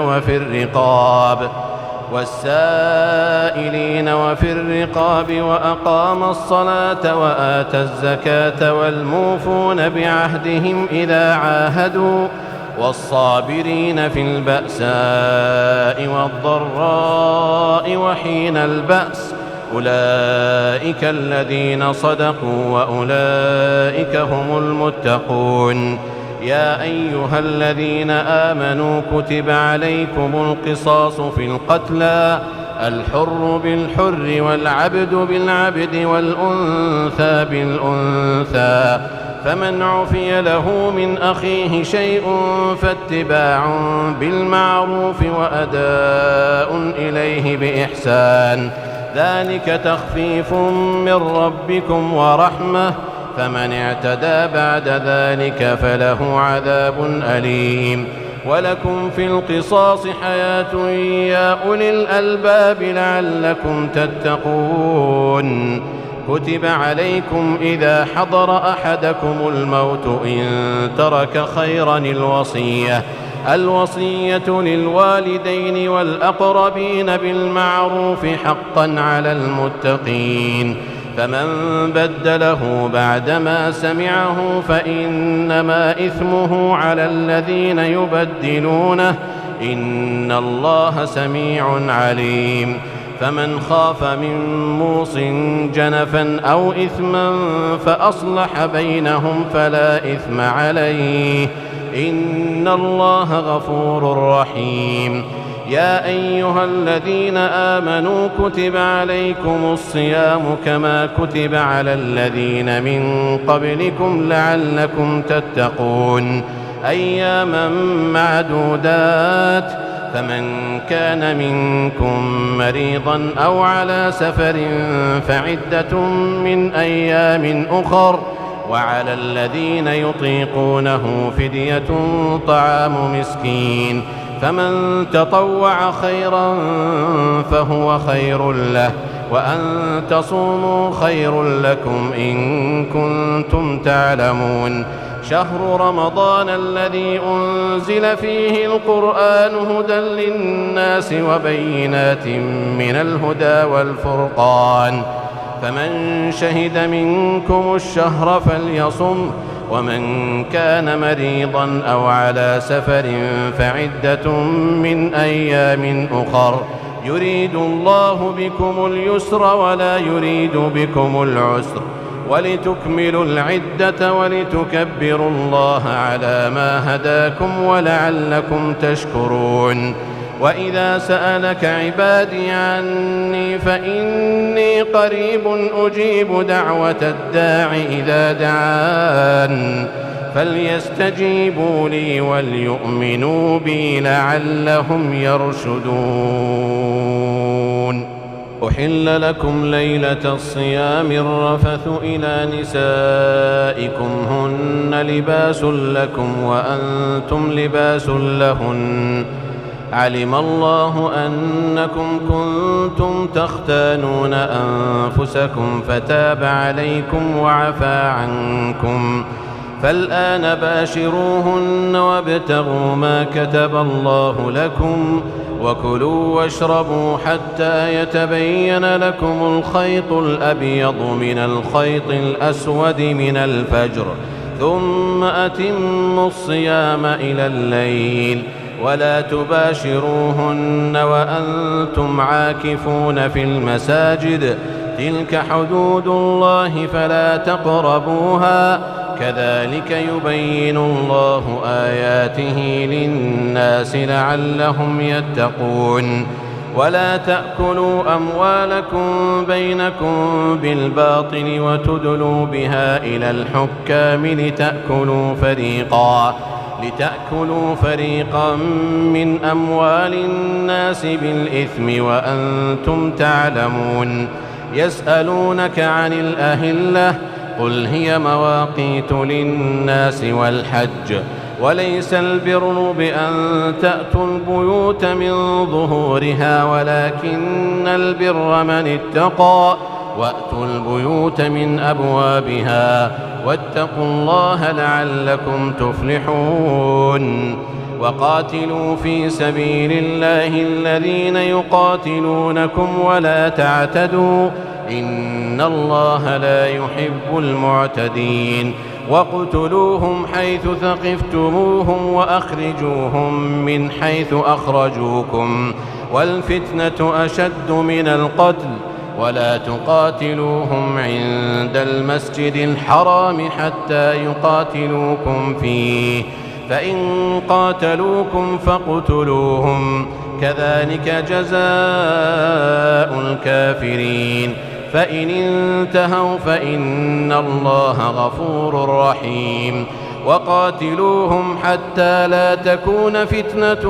وفي الرقاب وأقام الصلاة وآتى الزكاة والموفون بعهدهم إذا عاهدوا والصابرين في البأساء والضراء وحين البأس، أولئك الذين صدقوا وأولئك هم المتقون. يا أيها الذين آمنوا كتب عليكم القصاص في القتلى، الحر بالحر والعبد بالعبد والأنثى بالأنثى، فمن عفي له من أخيه شيء فاتباع بالمعروف وأداء إليه بإحسان، ذلك تخفيف من ربكم ورحمة، فمن اعتدى بعد ذلك فله عذاب أليم. ولكم في القصاص حياة يا أولي الألباب لعلكم تتقون. كتب عليكم إذا حضر أحدكم الموت إن ترك خيرا الوصية للوالدين والأقربين بالمعروف حقا على المتقين، فمن بدله بعدما سمعه فإنما إثمه على الذين يبدلونه، إن الله سميع عليم. فمن خاف من موص جنفا أو إثما فأصلح بينهم فلا إثم عليه، إن الله غفور رحيم. يا أيها الذين آمنوا كتب عليكم الصيام كما كتب على الذين من قبلكم لعلكم تتقون، أياما معدودات، فمن كان منكم مريضا أو على سفر فعدة من أيام أخر، وعلى الذين يطيقونه فدية طعام مسكين، فمن تطوع خيرا فهو خير له، وأن تصوموا خير لكم إن كنتم تعلمون. شهر رمضان الذي أنزل فيه القرآن هدى للناس وبينات من الهدى والفرقان، فمن شهد منكم الشهر فليصم، ومن كان مريضا أو على سفر فعدة من أيام أخر، يريد الله بكم اليسر ولا يريد بكم العسر، ولتكملوا العدة ولتكبروا الله على ما هداكم ولعلكم تشكرون. وإذا سألك عبادي عني فإني قريب أجيب دعوة الداع إذا دعان، فليستجيبوا لي وليؤمنوا بي لعلهم يرشدون. أحل لكم ليلة الصيام الرفث إلى نسائكم هن لباس لكم وأنتم لباس لهن علم الله أنكم كنتم تختانون أنفسكم فتاب عليكم وعفى عنكم فالآن باشروهن وابتغوا ما كتب الله لكم وكلوا واشربوا حتى يتبين لكم الخيط الأبيض من الخيط الأسود من الفجر ثم أتموا الصيام إلى الليل ولا تباشروهن وأنتم عاكفون في المساجد تلك حدود الله فلا تقربوها كذلك يبين الله آياته للناس لعلهم يتقون ولا تأكلوا أموالكم بينكم بالباطل وتدلوا بها إلى الحكام لتأكلوا فريقا من أموال الناس بالإثم وأنتم تعلمون يسألونك عن الأهلة قل هي مواقيت للناس والحج وليس البر بأن تأتوا البيوت من ظهورها ولكن البر من اتقى وأتوا البيوت من أبوابها واتقوا الله لعلكم تفلحون وقاتلوا في سبيل الله الذين يقاتلونكم ولا تعتدوا إن الله لا يحب المعتدين واقتلوهم حيث ثقفتموهم وأخرجوهم من حيث أخرجوكم والفتنة أشد من القتل ولا تقاتلوهم عند المسجد الحرام حتى يقاتلوكم فيه فإن قاتلوكم فاقتلوهم كذلك جزاء الكافرين فإن انتهوا فإن الله غفور رحيم وقاتلوهم حتى لا تكون فتنة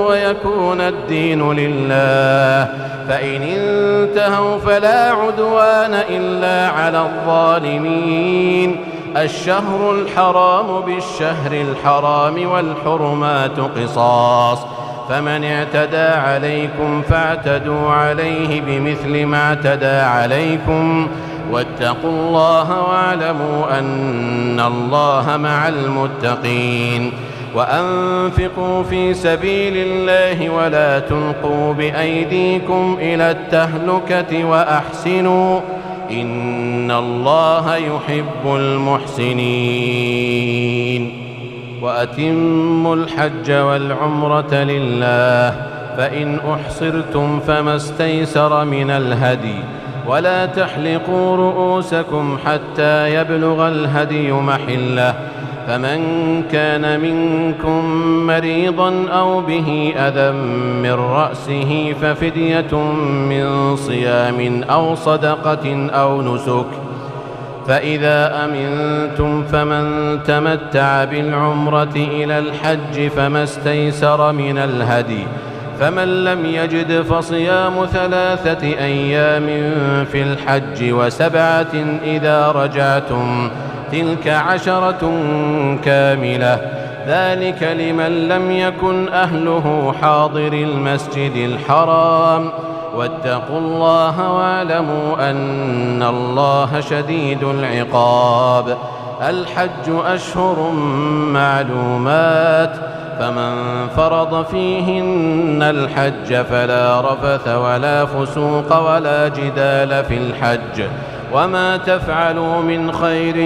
ويكون الدين لله فإن انتهوا فلا عدوان إلا على الظالمين الشهر الحرام بالشهر الحرام والحرمات قصاص فمن اعتدى عليكم فاعتدوا عليه بمثل ما اعتدى عليكم واتقوا الله واعلموا أن الله مع المتقين وأنفقوا في سبيل الله ولا تلقوا بأيديكم إلى التهلكة وأحسنوا إن الله يحب المحسنين وأتموا الحج والعمرة لله فإن أحصرتم فما استيسر من الهدي ولا تحلقوا رؤوسكم حتى يبلغ الهدي محله فمن كان منكم مريضا أو به أذى من رأسه ففدية من صيام أو صدقة أو نسك فإذا أمنتم فمن تمتع بالعمرة إلى الحج فما استيسر من الهدي فمن لم يجد فصيام 3 أيام في الحج و7 إذا رجعتم تلك 10 كاملة ذلك لمن لم يكن أهله حاضر المسجد الحرام واتقوا الله واعلموا أن الله شديد العقاب الحج أشهر معلومات فمن فرض فيهن الحج فلا رفث ولا فسوق ولا جدال في الحج وما تفعلوا من خير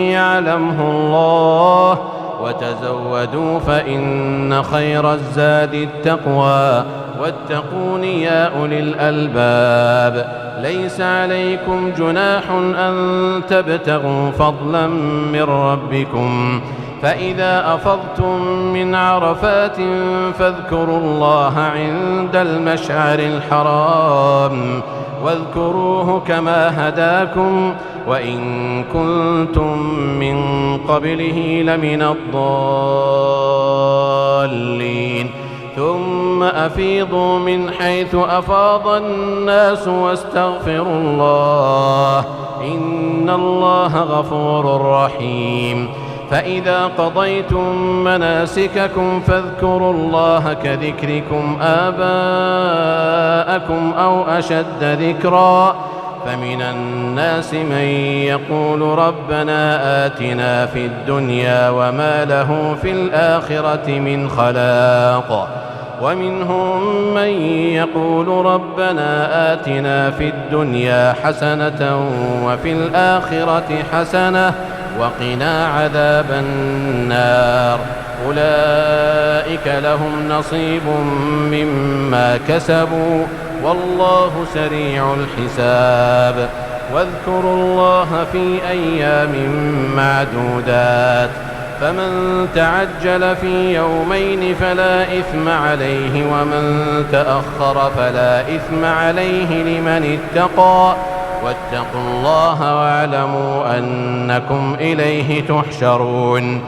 يعلمه الله وتزودوا فإن خير الزاد التقوى واتقون يا أولي الألباب ليس عليكم جناح أن تبتغوا فضلا من ربكم فإذا أفضتم من عرفات فاذكروا الله عند المشعر الحرام واذكروه كما هداكم وإن كنتم من قبله لمن الضالين ثم أفيضوا من حيث أفاض الناس واستغفروا الله إن الله غفور رحيم. فإذا قضيتم مناسككم فاذكروا الله كذكركم آباءكم أو أشد ذكرا فمن الناس من يقول ربنا آتنا في الدنيا وما له في الآخرة من خلاق ومنهم من يقول ربنا آتنا في الدنيا حسنة وفي الآخرة حسنة وقنا عذاب النار أولئك لهم نصيب مما كسبوا والله سريع الحساب. واذكروا الله في أيام معدودات فمن تعجل في يومين فلا إثم عليه ومن تأخر فلا إثم عليه لمن اتقى واتقوا الله واعلموا أنكم إليه تحشرون.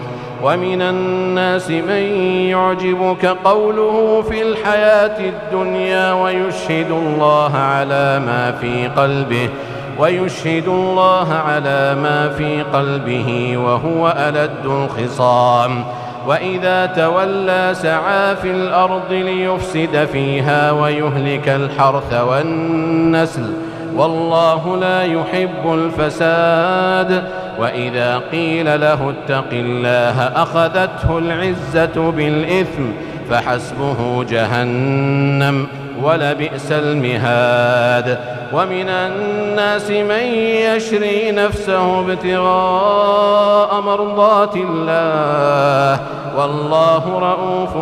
ومن الناس من يعجبك قوله في الحياة الدنيا ويشهد الله على ما في قلبه وهو ألد الخصام وإذا تولى سعى في الأرض ليفسد فيها ويهلك الحرث والنسل والله لا يحب الفساد. وإذا قيل له اتق الله أخذته العزة بالإثم فحسبه جهنم ولبئس المهاد. ومن الناس من يشري نفسه ابتغاء مرضات الله والله رؤوف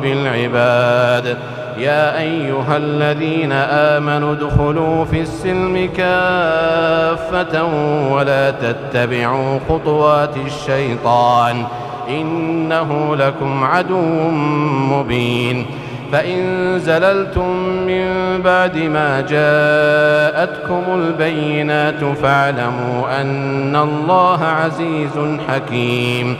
بالعباد. يا أيها الذين آمنوا ادخلوا في السلم كافة ولا تتبعوا خطوات الشيطان إنه لكم عدو مبين. فإن زللتم من بعد ما جاءتكم البينات فاعلموا أن الله عزيز حكيم.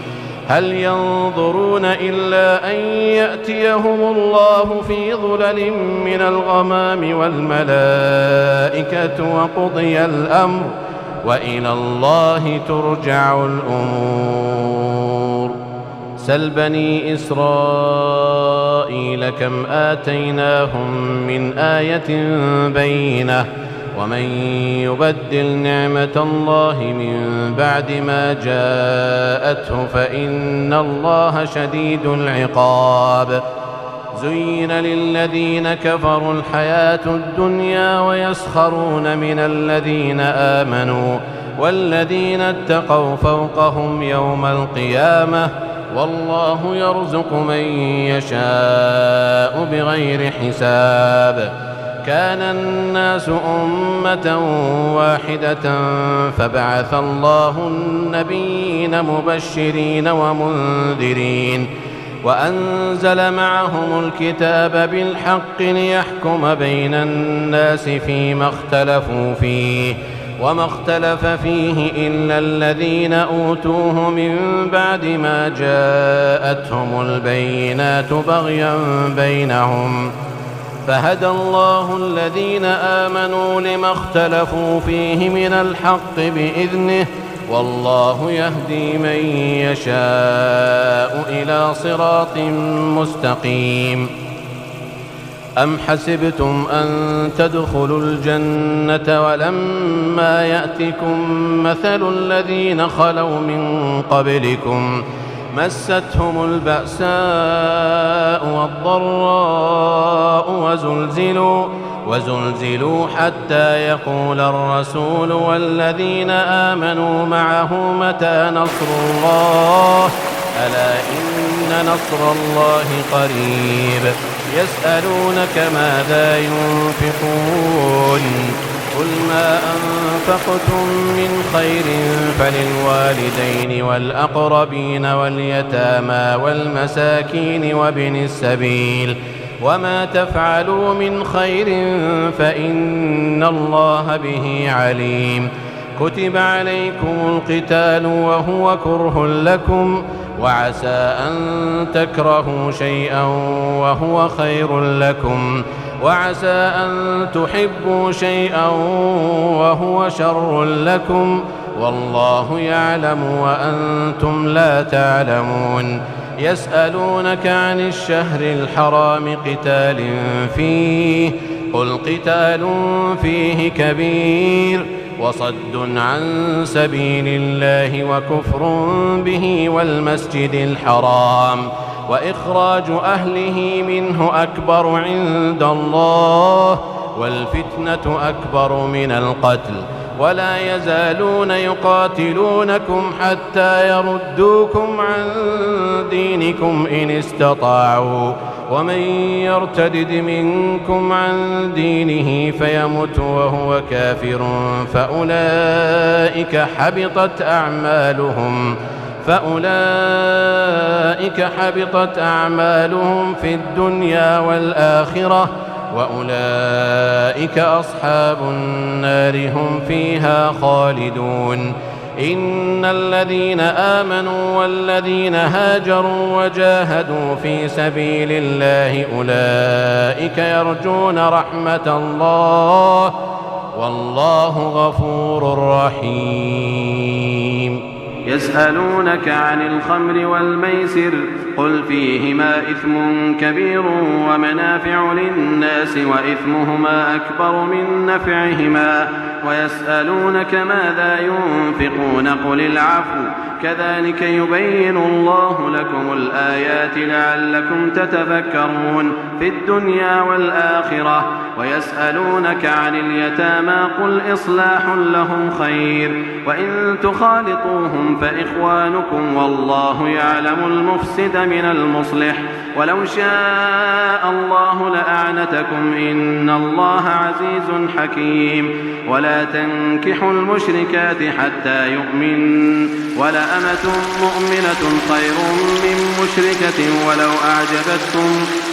هل ينظرون إلا أن يأتيهم الله في ظلل من الغمام والملائكة وقضي الأمر وإلى الله ترجع الأمور. سل بني إسرائيل كم آتيناهم من آية بينة ومن يبدل نعمة الله من بعد ما جاءته فإن الله شديد العقاب. زين للذين كفروا الحياة الدنيا ويسخرون من الذين آمنوا والذين اتقوا فوقهم يوم القيامة والله يرزق من يشاء بغير حساب. كان الناس أمة واحدة فبعث الله النبيين مبشرين ومنذرين وأنزل معهم الكتاب بالحق ليحكم بين الناس فيما اختلفوا فيه وما اختلف فيه إلا الذين أوتوه من بعد ما جاءتهم البينات بغيا بينهم فهدى الله الذين آمنوا لما اختلفوا فيه من الحق بإذنه والله يهدي من يشاء إلى صراط مستقيم. أم حسبتم أن تدخلوا الجنة ولما يأتكم مثل الذين خلوا من قبلكم مستهم البأساء والضراء وزلزلوا حتى يقول الرسول والذين آمنوا معه متى نصر الله ألا إن نصر الله قريب. يسألونك ماذا ينفقون قل ما أنفقتم من خير فللوالدين والأقربين واليتامى والمساكين وابن السبيل وما تفعلوا من خير فإن الله به عليم. كتب عليكم القتال وهو كره لكم وعسى أن تكرهوا شيئا وهو خير لكم، وعسى أن تحبوا شيئا وهو شر لكم، والله يعلم وأنتم لا تعلمون. يسألونك عن الشهر الحرام قتال فيه، قل قتال فيه كبير، وصد عن سبيل الله وكفر به والمسجد الحرام وإخراج أهله منه أكبر عند الله، والفتنة أكبر من القتل، ولا يزالون يقاتلونكم حتى يردوكم عن دينكم إن استطاعوا، ومن يرتدد منكم عن دينه فيمت وهو كافر فأولئك حبطت أعمالهم في الدنيا والآخرة، وأولئك أصحاب النار هم فيها خالدون. إن الذين آمنوا والذين هاجروا وجاهدوا في سبيل الله أولئك يرجون رحمة الله، والله غفور رحيم. يسألونك عن الخمر والميسر قل فيهما إثم كبير ومنافع للناس وإثمهما أكبر من نفعهما، ويسألونك ماذا ينفقون قل العفو، كذلك يبين الله لكم الآيات لعلكم تتفكرون في الدنيا والآخرة. ويسألونك عن اليتامى قل إصلاح لهم خير، وإن تخالطوهم فإخوانكم، والله يعلم المفسد من المصلح، ولو شاء الله لأعنتكم إن الله عزيز حكيم. ولا تنكحوا المشركات حتى يؤمن، ولأمة مؤمنة خير من مشركة ولو أعجبتكم،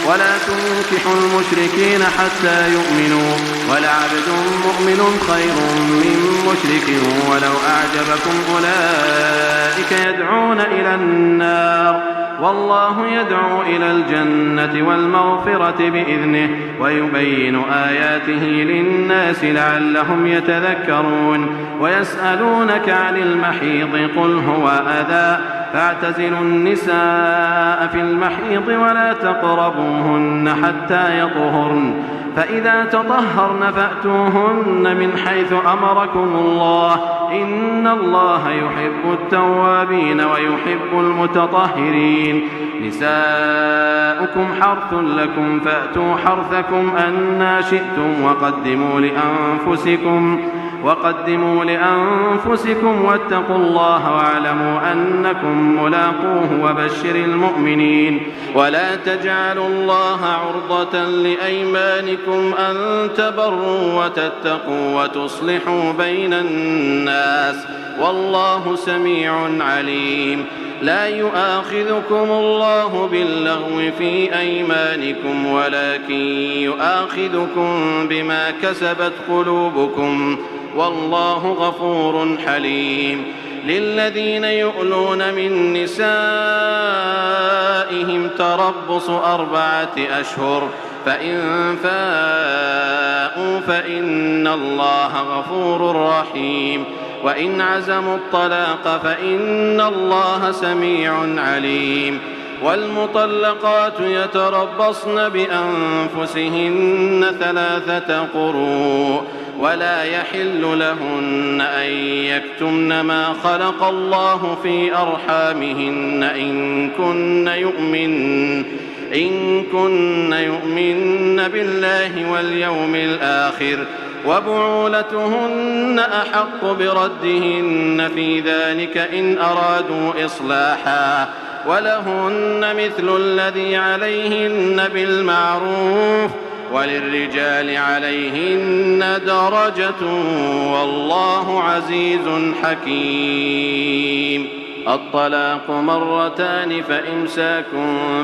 ولا تنكحوا المشركين حتى يؤمنوا، ولعبد مؤمن خير من مشرك ولو أعجبكم، أولئك يدعون إلى النار والله يدعو إلى الجنة والمغفرة بإذنه، ويبين آياته للناس لعلهم يتذكرون. ويسألونك عن المحيض قل هو أذى فاعتزلوا النساء في المحيض ولا تقربوهن حتى يطهرن، فإذا تطهرن فأتوهن من حيث أمركم الله، إن الله يحب التوابين ويحب المتطهرين. نساؤكم حرث لكم فأتوا حرثكم أنى شئتم، وقدموا لأنفسكم واتقوا الله واعلموا أنكم ملاقوه وبشر المؤمنين. ولا تجعلوا الله عرضة لأيمانكم أن تبروا وتتقوا وتصلحوا بين الناس، والله سميع عليم. لا يؤاخذكم الله باللغو في أيمانكم ولكن يؤاخذكم بما كسبت قلوبكم، والله غفور حليم. للذين يؤلون من نسائهم تربص 4 أشهر، فإن فاءوا فإن الله غفور رحيم. وإن عزموا الطلاق فإن الله سميع عليم. والمطلقات يتربصن بأنفسهن 3 قروء، ولا يحل لهن أن يكتمن ما خلق الله في أرحامهن إن كن يؤمن بالله واليوم الآخر، وبعولتهن أحق بردهن في ذلك إن أرادوا إصلاحا، ولهن مثل الذي عليهن بالمعروف، وللرجال عليهن درجة، والله عزيز حكيم. الطلاق 2 فإمساك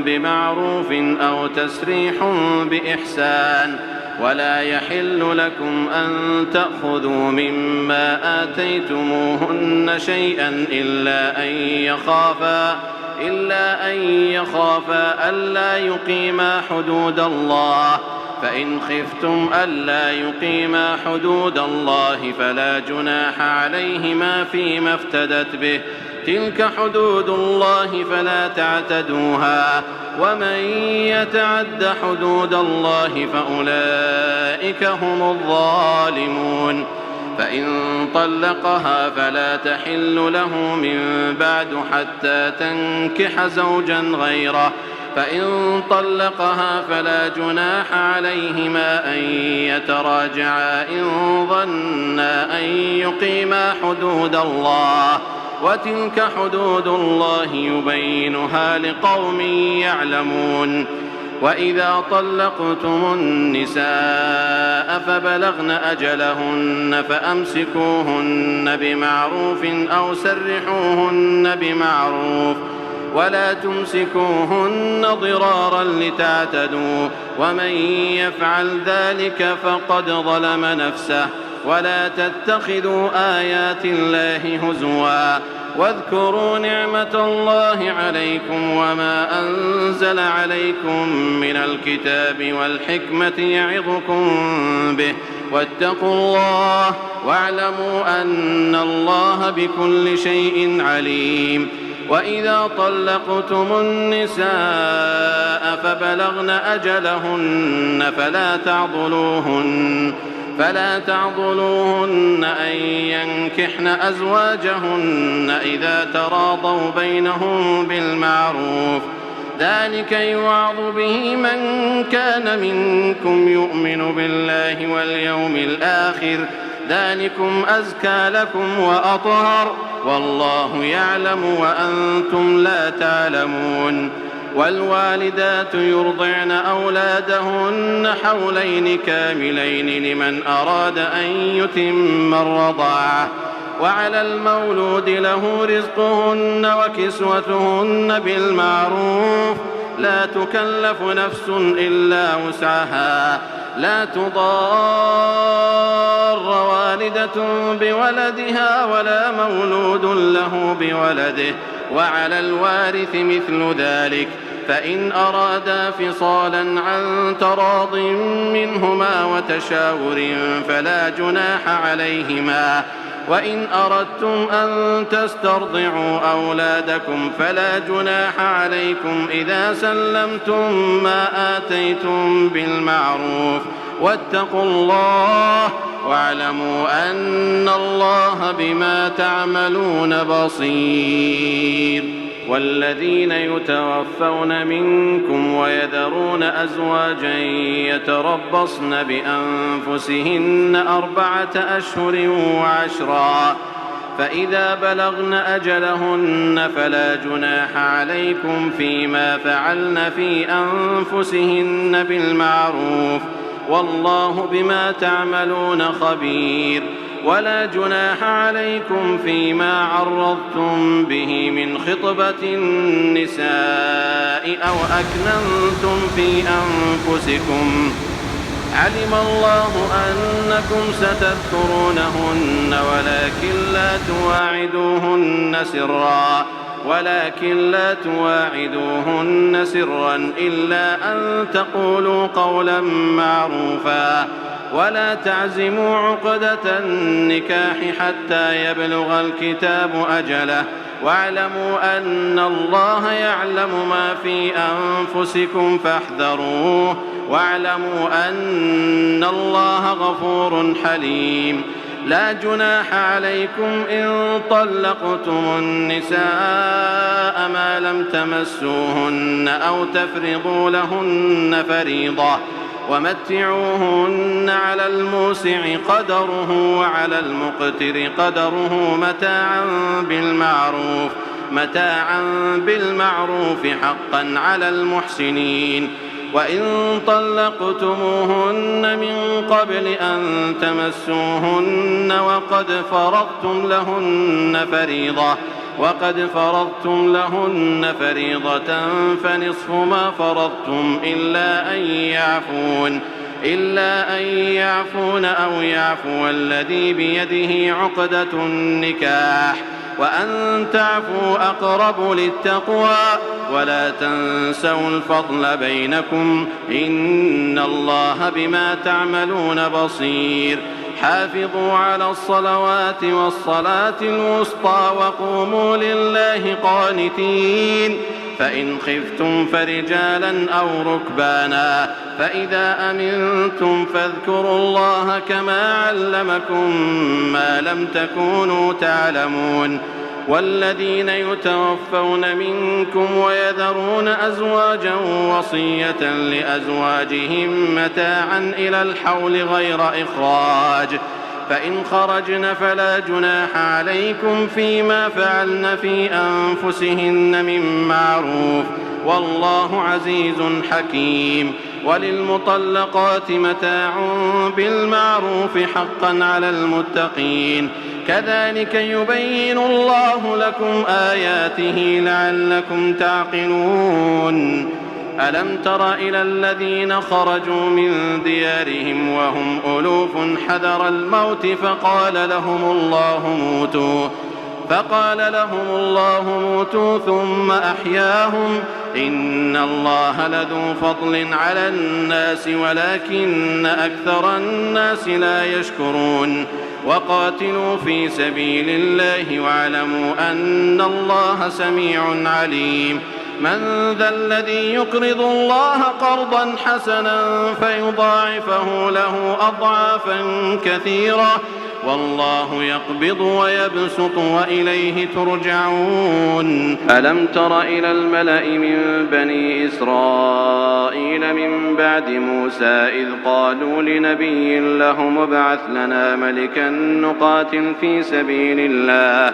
بمعروف أو تسريح بإحسان، ولا يحل لكم أن تأخذوا مما آتيتموهن شيئا إلا أن يخافا ألا يقيما حدود الله، فإن خفتم ألا يقيما حدود الله فلا جناح عليهما فيما افتدت به، تلك حدود الله فلا تعتدوها، ومن يتعد حدود الله فأولئك هم الظالمون. فإن طلقها فلا تحل له من بعد حتى تنكح زوجا غيره، فإن طلقها فلا جناح عليهما أن يتراجعا إن ظنا أن يقيما حدود الله، وتلك حدود الله يبينها لقوم يعلمون. وإذا طلقتم النساء فبلغن أجلهن فأمسكوهن بمعروف أو سرحوهن بمعروف، ولا تمسكوهن ضرارا لتعتدوا، ومن يفعل ذلك فقد ظلم نفسه. ولا تتخذوا آيات الله هزوا، واذكروا نعمة الله عليكم وما أنزل عليكم من الكتاب والحكمة يعظكم به، واتقوا الله واعلموا أن الله بكل شيء عليم. وإذا طلقتم النساء فبلغن أجلهن فلا تعضلوهن أن ينكحن أزواجهن إذا تراضوا بينهم بالمعروف، ذلك يوعظ به من كان منكم يؤمن بالله واليوم الآخر، ذلكم أزكى لكم وأطهر، والله يعلم وأنتم لا تعلمون. والوالدات يرضعن أولادهن حولين كاملين لمن أراد أن يتم الرضاعة، وعلى المولود له رزقهن وكسوتهن بالمعروف، لا تكلف نفس إلا وسعها، لا تضار والدة بولدها ولا مولود له بولده، وعلى الوارث مثل ذلك، فإن أرادا فصالا عن تراض منهما وتشاور فلا جناح عليهما. وإن أردتم أن تسترضعوا أولادكم فلا جناح عليكم إذا سلمتم ما آتيتم بالمعروف، واتقوا الله واعلموا أن الله بما تعملون بصير. والذين يتوفون منكم ويذرون أزواجا يتربصن بأنفسهن 4 أشهر و10، فإذا بلغن أجلهن فلا جناح عليكم فيما فعلن في أنفسهن بالمعروف، والله بما تعملون خبير. ولا جناح عليكم فيما عرضتم به من خطبة النساء أو أكننتم في أنفسكم، علم الله أنكم ستذكرونهن ولكن لا تواعدوهن سرا إلا أن تقولوا قولا معروفا، ولا تعزموا عقدة النكاح حتى يبلغ الكتاب أجله، واعلموا أن الله يعلم ما في أنفسكم فاحذروه، واعلموا أن الله غفور حليم. لا جناح عليكم إن طلقتم النساء ما لم تمسوهن أو تفرضوا لهن فريضة، ومتعوهن على الموسع قدره وعلى المقتر قدره متاعا بالمعروف حقا على المحسنين. وإن طلقتموهن من قبل أن تمسوهن وقد فرضتم لهن فريضة فنصف ما فرضتم إلا أن يعفون أو يعفو الذي بيده عقدة النكاح، وأن تعفوا أقرب للتقوى ولا تنسوا الفضل بينكم إن الله بما تعملون بصير حافظوا على الصلوات والصلاة الوسطى وقوموا لله قانتين فإن خفتم فرجالا أو ركبانا فإذا أمنتم فاذكروا الله كما علمكم ما لم تكونوا تعلمون والذين يتوفون منكم ويذرون أزواجا وصية لأزواجهم متاعا إلى الحول غير إخراج فإن خرجن فلا جناح عليكم فيما فعلن في أنفسهن من معروف والله عزيز حكيم وللمطلقات متاع بالمعروف حقا على المتقين كذلك يبين الله لكم آياته لعلكم تعقلون ألم تر إلى الذين خرجوا من ديارهم وهم ألوف حذر الموت فقال لهم الله موتوا ثم أحياهم إن الله لذو فضل على الناس ولكن أكثر الناس لا يشكرون وقاتلوا في سبيل الله واعلموا أن الله سميع عليم من ذا الذي يقرض الله قرضا حسنا فيضاعفه له أضعافا كثيرة والله يقبض ويبسط وإليه ترجعون ألم تر إلى الملأ من بني إسرائيل من بعد موسى إذ قالوا لنبي لهم ابعث لنا ملكا نقاتل في سبيل الله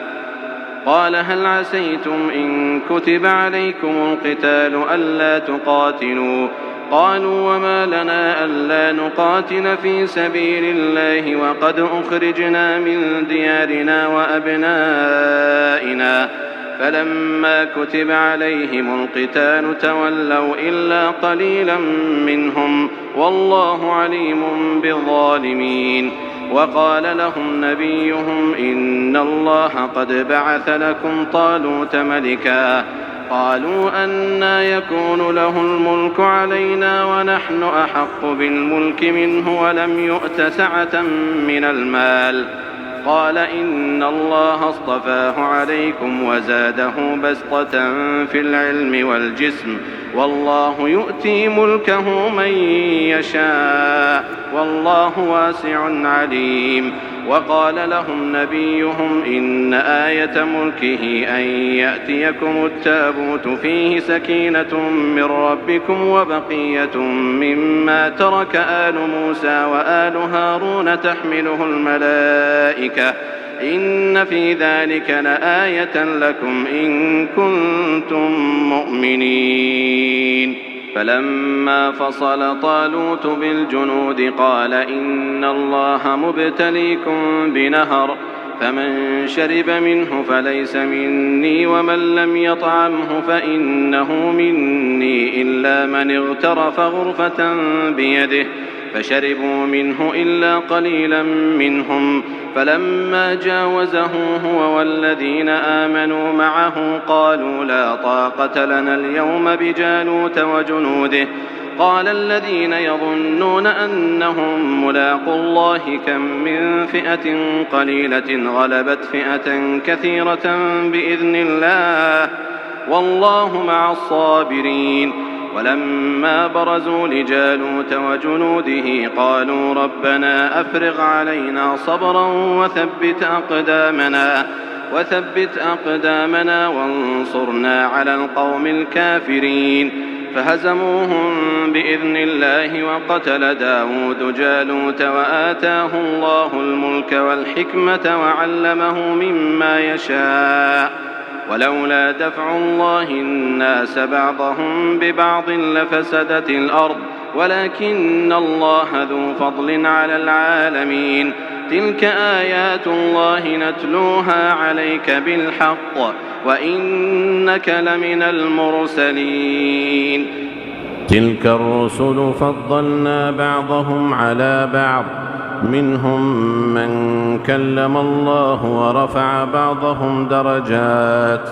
قال هل عسيتم إن كتب عليكم القتال ألا تقاتلوا قالوا وما لنا ألا نقاتل في سبيل الله وقد أخرجنا من ديارنا وأبنائنا فلما كتب عليهم القتال تولوا إلا قليلا منهم والله عليم بالظالمين وقال لهم نبيهم إن الله قد بعث لكم طالوت ملكا قالوا أنى يكون له الملك علينا ونحن أحق بالملك منه ولم يؤت سعة من المال قال إن الله اصطفاه عليكم وزاده بسطة في العلم والجسم والله يؤتي ملكه من يشاء والله واسع عليم وقال لهم نبيهم إن آية ملكه أن يأتيكم التابوت فيه سكينة من ربكم وبقية مما ترك آل موسى وآل هارون تحمله الملائكة إن في ذلك لآية لكم إن كنتم مؤمنين فلما فصل طالوت بالجنود قال إن الله مبتليكم بنهر فمن شرب منه فليس مني ومن لم يطعمه فإنه مني إلا من اغترف غرفة بيده فشربوا منه إلا قليلا منهم فلما جاوزه هو والذين آمنوا معه قالوا لا طاقة لنا اليوم بجالوت وجنوده قال الذين يظنون أنهم ملاقوا الله كم من فئة قليلة غلبت فئة كثيرة بإذن الله والله مع الصابرين ولما برزوا لجالوت وجنوده قالوا ربنا أفرغ علينا صبرا وثبت أقدامنا وانصرنا على القوم الكافرين فهزموهم بإذن الله وقتل داود جالوت وآتاه الله الملك والحكمة وعلمه مما يشاء ولولا دفع الله الناس بعضهم ببعض لفسدت الأرض ولكن الله ذو فضل على العالمين تلك آيات الله نتلوها عليك بالحق وإنك لمن المرسلين تلك الرسل فضلنا بعضهم على بعض منهم من كلم الله ورفع بعضهم درجات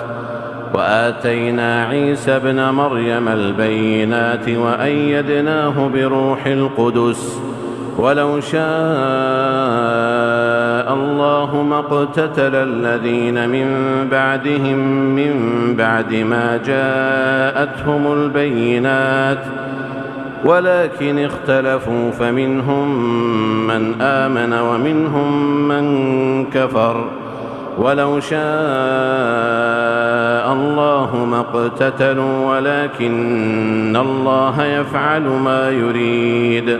وآتينا عيسى ابن مريم البينات وأيدناه بروح القدس ولو شاء الله ما اقتتل الذين من بعدهم من بعد ما جاءتهم البينات ولكن اختلفوا فمنهم من آمن ومنهم من كفر ولو شاء الله ما اقتتلوا ولكن الله يفعل ما يريد.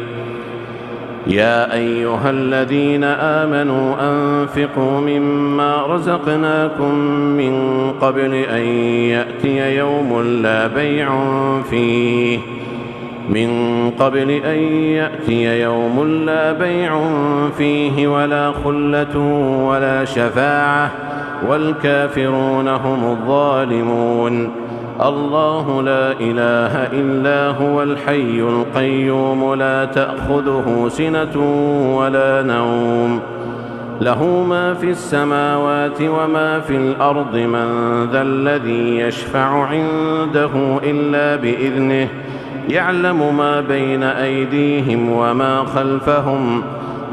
يا أيها الذين آمنوا أنفقوا مما رزقناكم من قبل أن يأتي يوم لا بيع فيه ولا خلة ولا شفاعة والكافرون هم الظالمون. الله لا إله إلا هو الحي القيوم لا تأخذه سنة ولا نوم له ما في السماوات وما في الأرض من ذا الذي يشفع عنده إلا بإذنه يعلم ما بين أيديهم وما خلفهم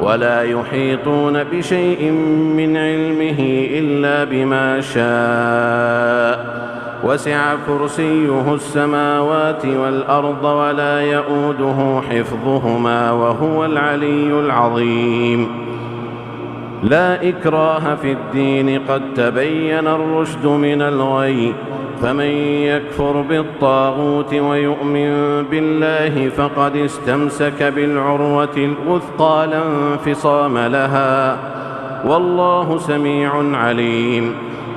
ولا يحيطون بشيء من علمه إلا بما شاء وسع كرسيه السماوات والأرض ولا يؤوده حفظهما وهو العلي العظيم. لا إكراه في الدين قد تبين الرشد من الغي فمن يكفر بالطاغوت ويؤمن بالله فقد استمسك بالعروة الوثقى لا انفصام لها والله سميع عليم.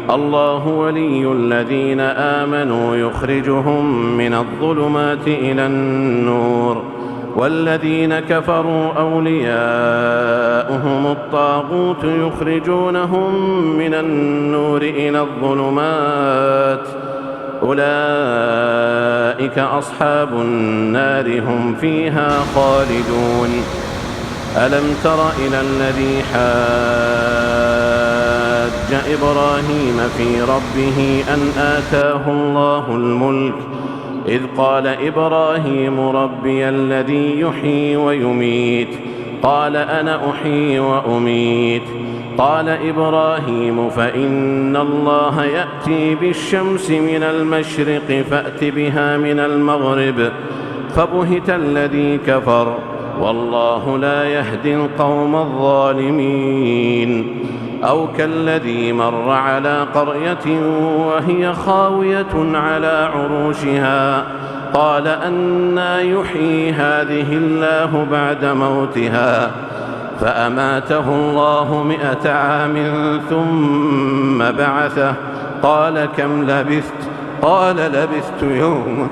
الله ولي الذين آمنوا يخرجهم من الظلمات إلى النور والذين كفروا أولياؤهم الطاغوت يخرجونهم من النور إلى الظلمات أولئك أصحاب النار هم فيها خالدون. ألم تر إلى الذي حاج إبراهيم في ربه أن آتاه الله الملك إذ قال إبراهيم ربي الذي يحيي ويميت قال أنا أحيي وأميت قال إبراهيم فإن الله يأتي بالشمس من المشرق فأت بها من المغرب فبهت الذي كفر والله لا يهدي القوم الظالمين. أو كالذي مر على قرية وهي خاوية على عروشها قال أنى يحيي هذه الله بعد موتها فأماته الله 100 عام ثم بعثه قال كم لبثت قال لبثت يوما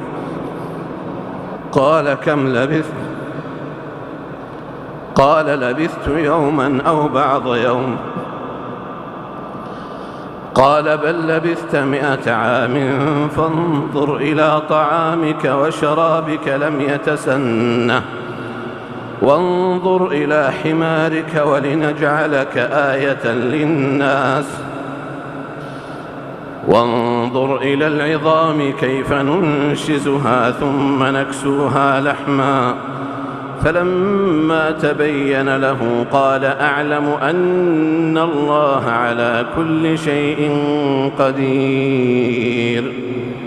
قال كم لبثت قال لبثت يوما أو بعض يوم قال بل لبثت 100 عام فانظر إلى طعامك وشرابك لم يتسنه وانظر إلى حمارك ولنجعلك آية للناس وانظر إلى العظام كيف ننشزها ثم نكسوها لحما فلما تبين له قال أعلم أن الله على كل شيء قدير.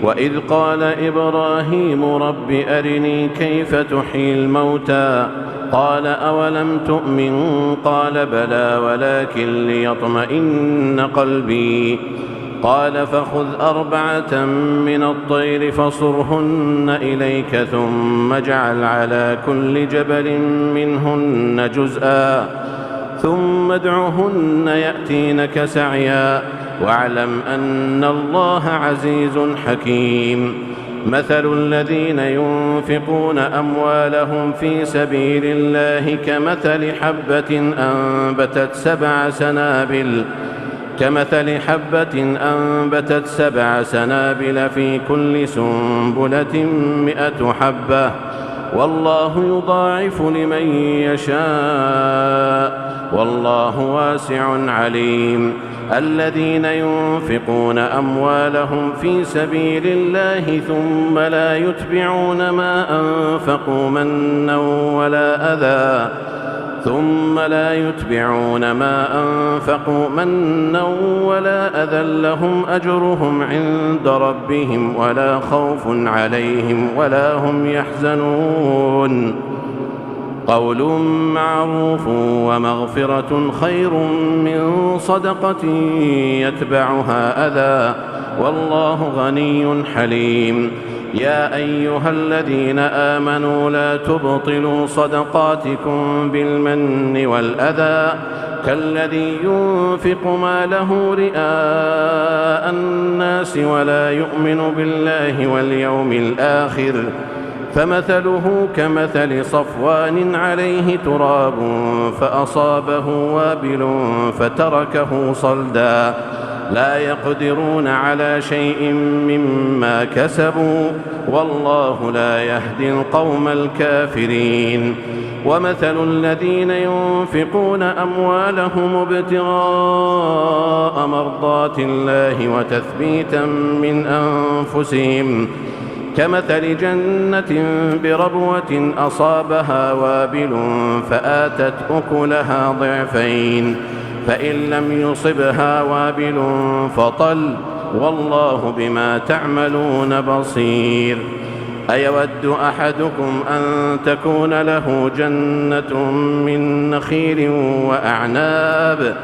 وإذ قال إبراهيم رب أرني كيف تحيي الموتى قال أولم تؤمن قال بلى ولكن ليطمئن قلبي قال فخذ 4 من الطير فصرهن إليك ثم اجعل على كل جبل منهن جزءا ثم ادعهن يأتينك سعيا واعلم أن الله عزيز حكيم. مثل الذين ينفقون أموالهم في سبيل الله كمثل حبة أنبتت 7 سنابل في كل سنبلة 100 حبة والله يضاعف لمن يشاء والله واسع عليم. الذين ينفقون أموالهم في سبيل الله ثم لا يتبعون ما أنفقوا منا ولا أذى لهم أجرهم عند ربهم ولا خوف عليهم ولا هم يحزنون. قول معروف ومغفرة خير من صدقة يتبعها أذى والله غني حليم. يا أيها الذين آمنوا لا تبطلوا صدقاتكم بالمن والأذى كالذي ينفق ماله رئاء الناس ولا يؤمن بالله واليوم الآخر فمثله كمثل صفوان عليه تراب فأصابه وابل فتركه صلدا لا يقدرون على شيء مما كسبوا والله لا يهدي القوم الكافرين. ومثل الذين ينفقون أموالهم ابتغاء مرضات الله وتثبيتا من أنفسهم كمثل جنة بربوة أصابها وابل فآتت أكلها ضعفين فإن لم يصبها وابل فطل والله بما تعملون بصير. أيود أحدكم أن تكون له جنة من نخيل وأعناب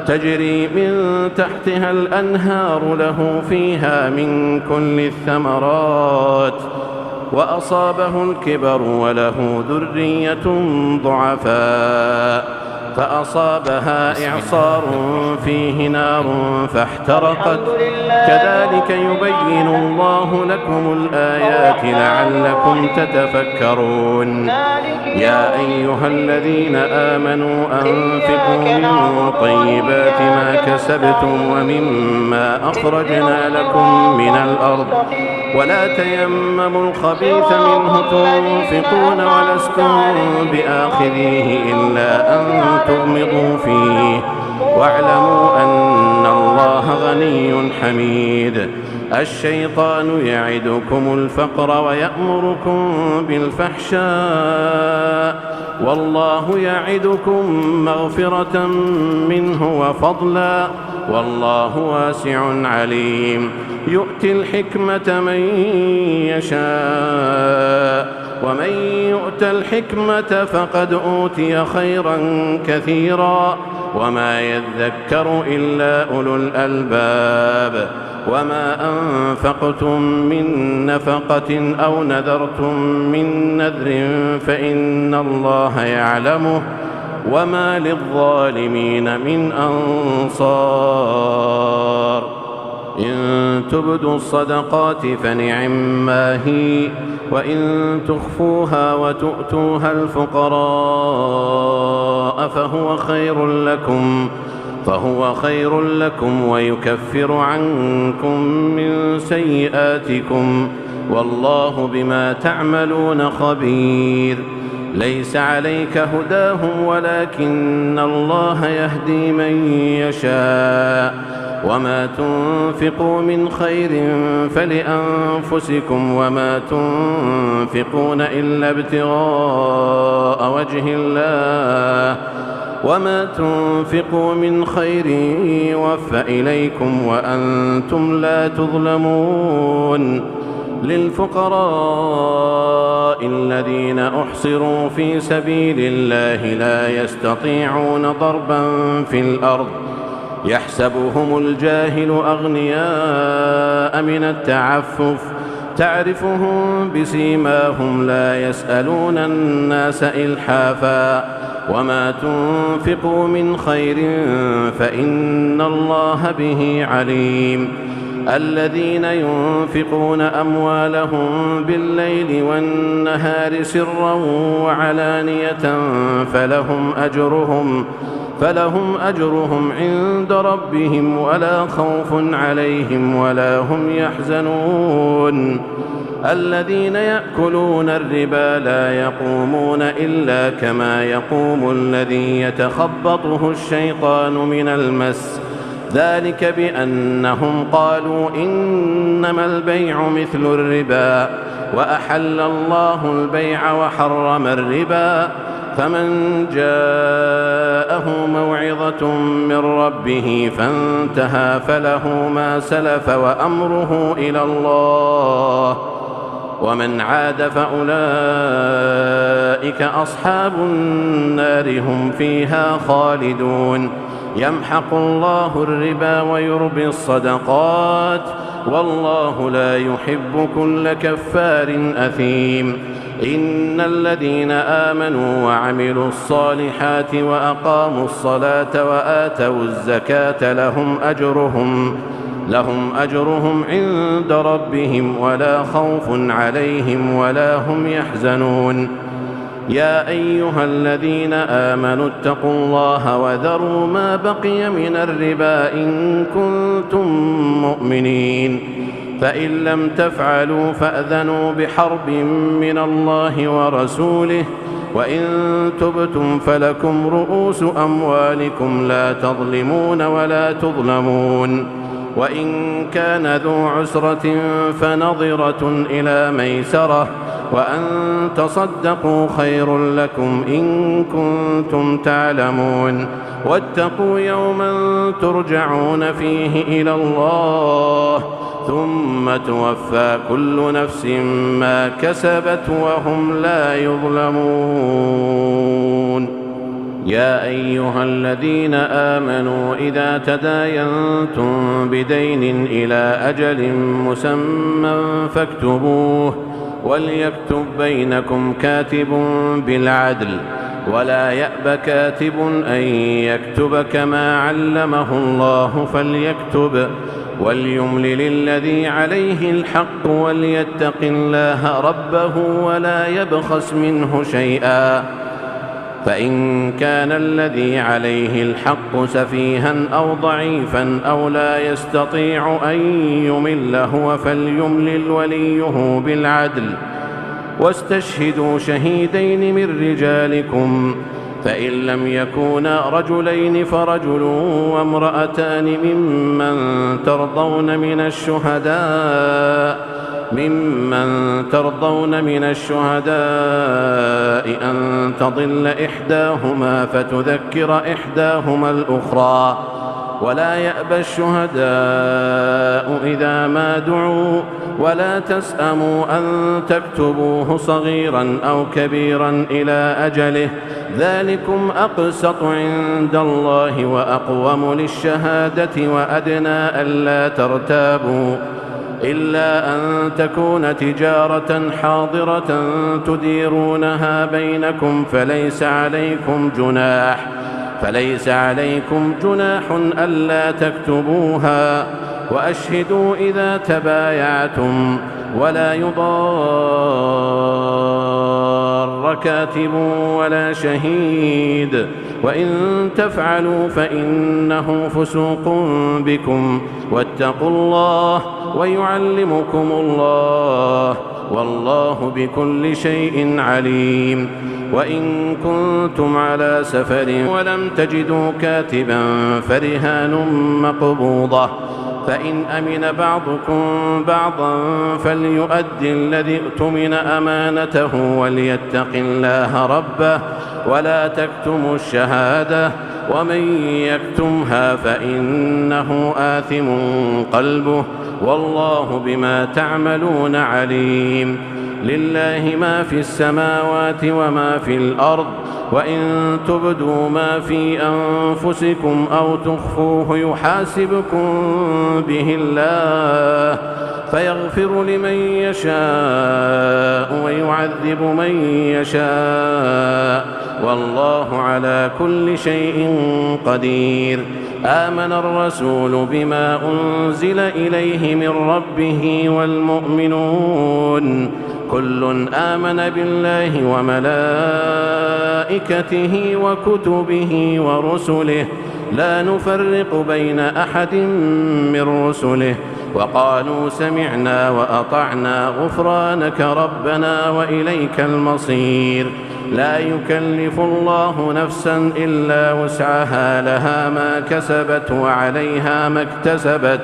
تجري من تحتها الأنهار له فيها من كل الثمرات وأصابه الكبر وله ذرية ضعفاء فأصابها إعصار فيه نار فاحترقت كذلك يبين الله لكم الآيات لعلكم تتفكرون. يا أيها الذين آمنوا أنفقوا من طيبات ما كسبتم ومما أخرجنا لكم من الأرض ولا تيمموا الخبيث منه تنفقون ولستم بآخذيه إلا أن تغمضوا فيه واعلموا أن الله غني حميد. الشيطان يعدكم الفقر ويأمركم بالفحشاء والله يعدكم مغفرة منه وفضلا والله واسع عليم. يؤتي الحكمة من يشاء ومن يؤت الحكمة فقد أوتي خيرا كثيرا وما يذكر إلا أولو الألباب. وما أنفقتم من نفقة أو نذرتم من نذر فإن الله يعلمه وما للظالمين من أنصار. إن تبدوا الصدقات فنعما هي وإن تخفوها وتؤتوها الفقراء فهو خير لكم ويكفر عنكم من سيئاتكم والله بما تعملون خبير. ليس عليك هداهم ولكن الله يهدي من يشاء وما تنفقوا من خير فلأنفسكم وما تنفقون إلا ابتغاء وجه الله وما تنفقوا من خير يوفى إليكم وأنتم لا تظلمون. للفقراء الذين أحصروا في سبيل الله لا يستطيعون ضربا في الأرض يحسبهم الجاهل أغنياء من التعفف تعرفهم بسيماهم لا يسألون الناس إلحافا وما تنفقوا من خير فإن الله به عليم. الذين ينفقون أموالهم بالليل والنهار سرا وعلانية فلهم أجرهم عند ربهم ولا خوف عليهم ولا هم يحزنون. الذين يأكلون الربا لا يقومون إلا كما يقوم الذي يتخبطه الشيطان من المس، ذلك بأنهم قالوا إنما البيع مثل الربا وأحل الله البيع وحرم الربا. فمن جاءه موعظة من ربه فانتهى فله ما سلف وأمره إلى الله، ومن عاد فأولئك أصحاب النار هم فيها خالدون. يمحق الله الربا ويربي الصدقات والله لا يحب كل كفار أثيم. إن الذين آمنوا وعملوا الصالحات وأقاموا الصلاة وآتوا الزكاة لهم أجرهم عند ربهم ولا خوف عليهم ولا هم يحزنون. يا أيها الذين آمنوا اتقوا الله وذروا ما بقي من الربا إن كنتم مؤمنين، فإن لم تفعلوا فأذنوا بحرب من الله ورسوله، وإن تبتم فلكم رؤوس أموالكم لا تظلمون ولا تظلمون. وإن كان ذو عسرة فنظرة إلى ميسرة، وأن تصدقوا خير لكم إن كنتم تعلمون. واتقوا يوما ترجعون فيه إلى الله ثم توفى كل نفس ما كسبت وهم لا يظلمون. يا أيها الذين آمنوا إذا تداينتم بدين إلى أجل مسمى فاكتبوه، وليكتب بينكم كاتب بالعدل، ولا يأب كاتب أن يكتب كما علمه الله فليكتب، وليملل الذي عليه الحق وليتق الله ربه ولا يبخس منه شيئا. فإن كان الذي عليه الحق سفيها أو ضعيفا أو لا يستطيع أن يمل هو فليملل وليه بالعدل، واستشهدوا شهيدين من رجالكم، فإن لم يكونا رجلين فرجل وامرأتان ممن ترضون من الشهداء أن تضل إحداهما فتذكر إحداهما الأخرى. ولا يأبى الشهداء إذا ما دعوا، ولا تسأموا أن تكتبوه صغيرا أو كبيرا إلى أجله، ذلكم أقسط عند الله وأقوم للشهادة وأدنى ألا ترتابوا، إلا أن تكون تجارة حاضرة تديرونها بينكم فليس عليكم جناح ألا تكتبوها، وأشهدوا إذا تبايعتم، ولا يضار كاتب ولا شهيد، وإن تفعلوا فإنه فسوق بكم، واتقوا الله ويعلمكم الله، والله بكل شيء عليم. وإن كنتم على سفر ولم تجدوا كاتبا فرهان مقبوضة، فإن أمن بعضكم بعضا فليؤدي الذي اؤتمن أمانته وليتق الله ربه ولا تكتموا الشهادة، ومن يكتمها فإنه آثم قلبه، والله بما تعملون عليم. لله ما في السماوات وما في الأرض، وإن تبدوا ما في أنفسكم أو تخفوه يحاسبكم به الله، فيغفر لمن يشاء ويعذب من يشاء، والله على كل شيء قدير. آمن الرسول بما أنزل إليه من ربه والمؤمنون كل آمن بالله وملائكته وكتبه ورسله لا نفرق بين أحد من رسله وقالوا سمعنا وأطعنا غفرانك ربنا وإليك المصير. لا يكلف الله نفسا إلا وسعها لها ما كسبت وعليها ما اكتسبت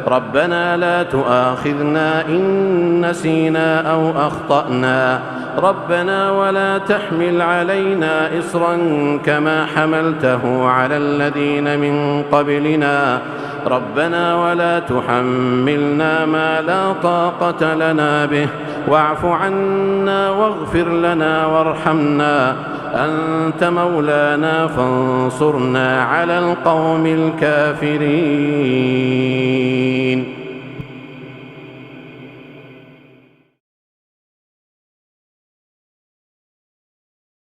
ربنا لا تؤاخذنا إن نسينا أو أخطأنا ربنا ولا تحمل علينا إصرا كما حملته على الذين من قبلنا ربنا ولا تحملنا ما لا طاقة لنا به واعف عنا واغفر لنا وارحمنا أنت مولانا فانصرنا على القوم الكافرين.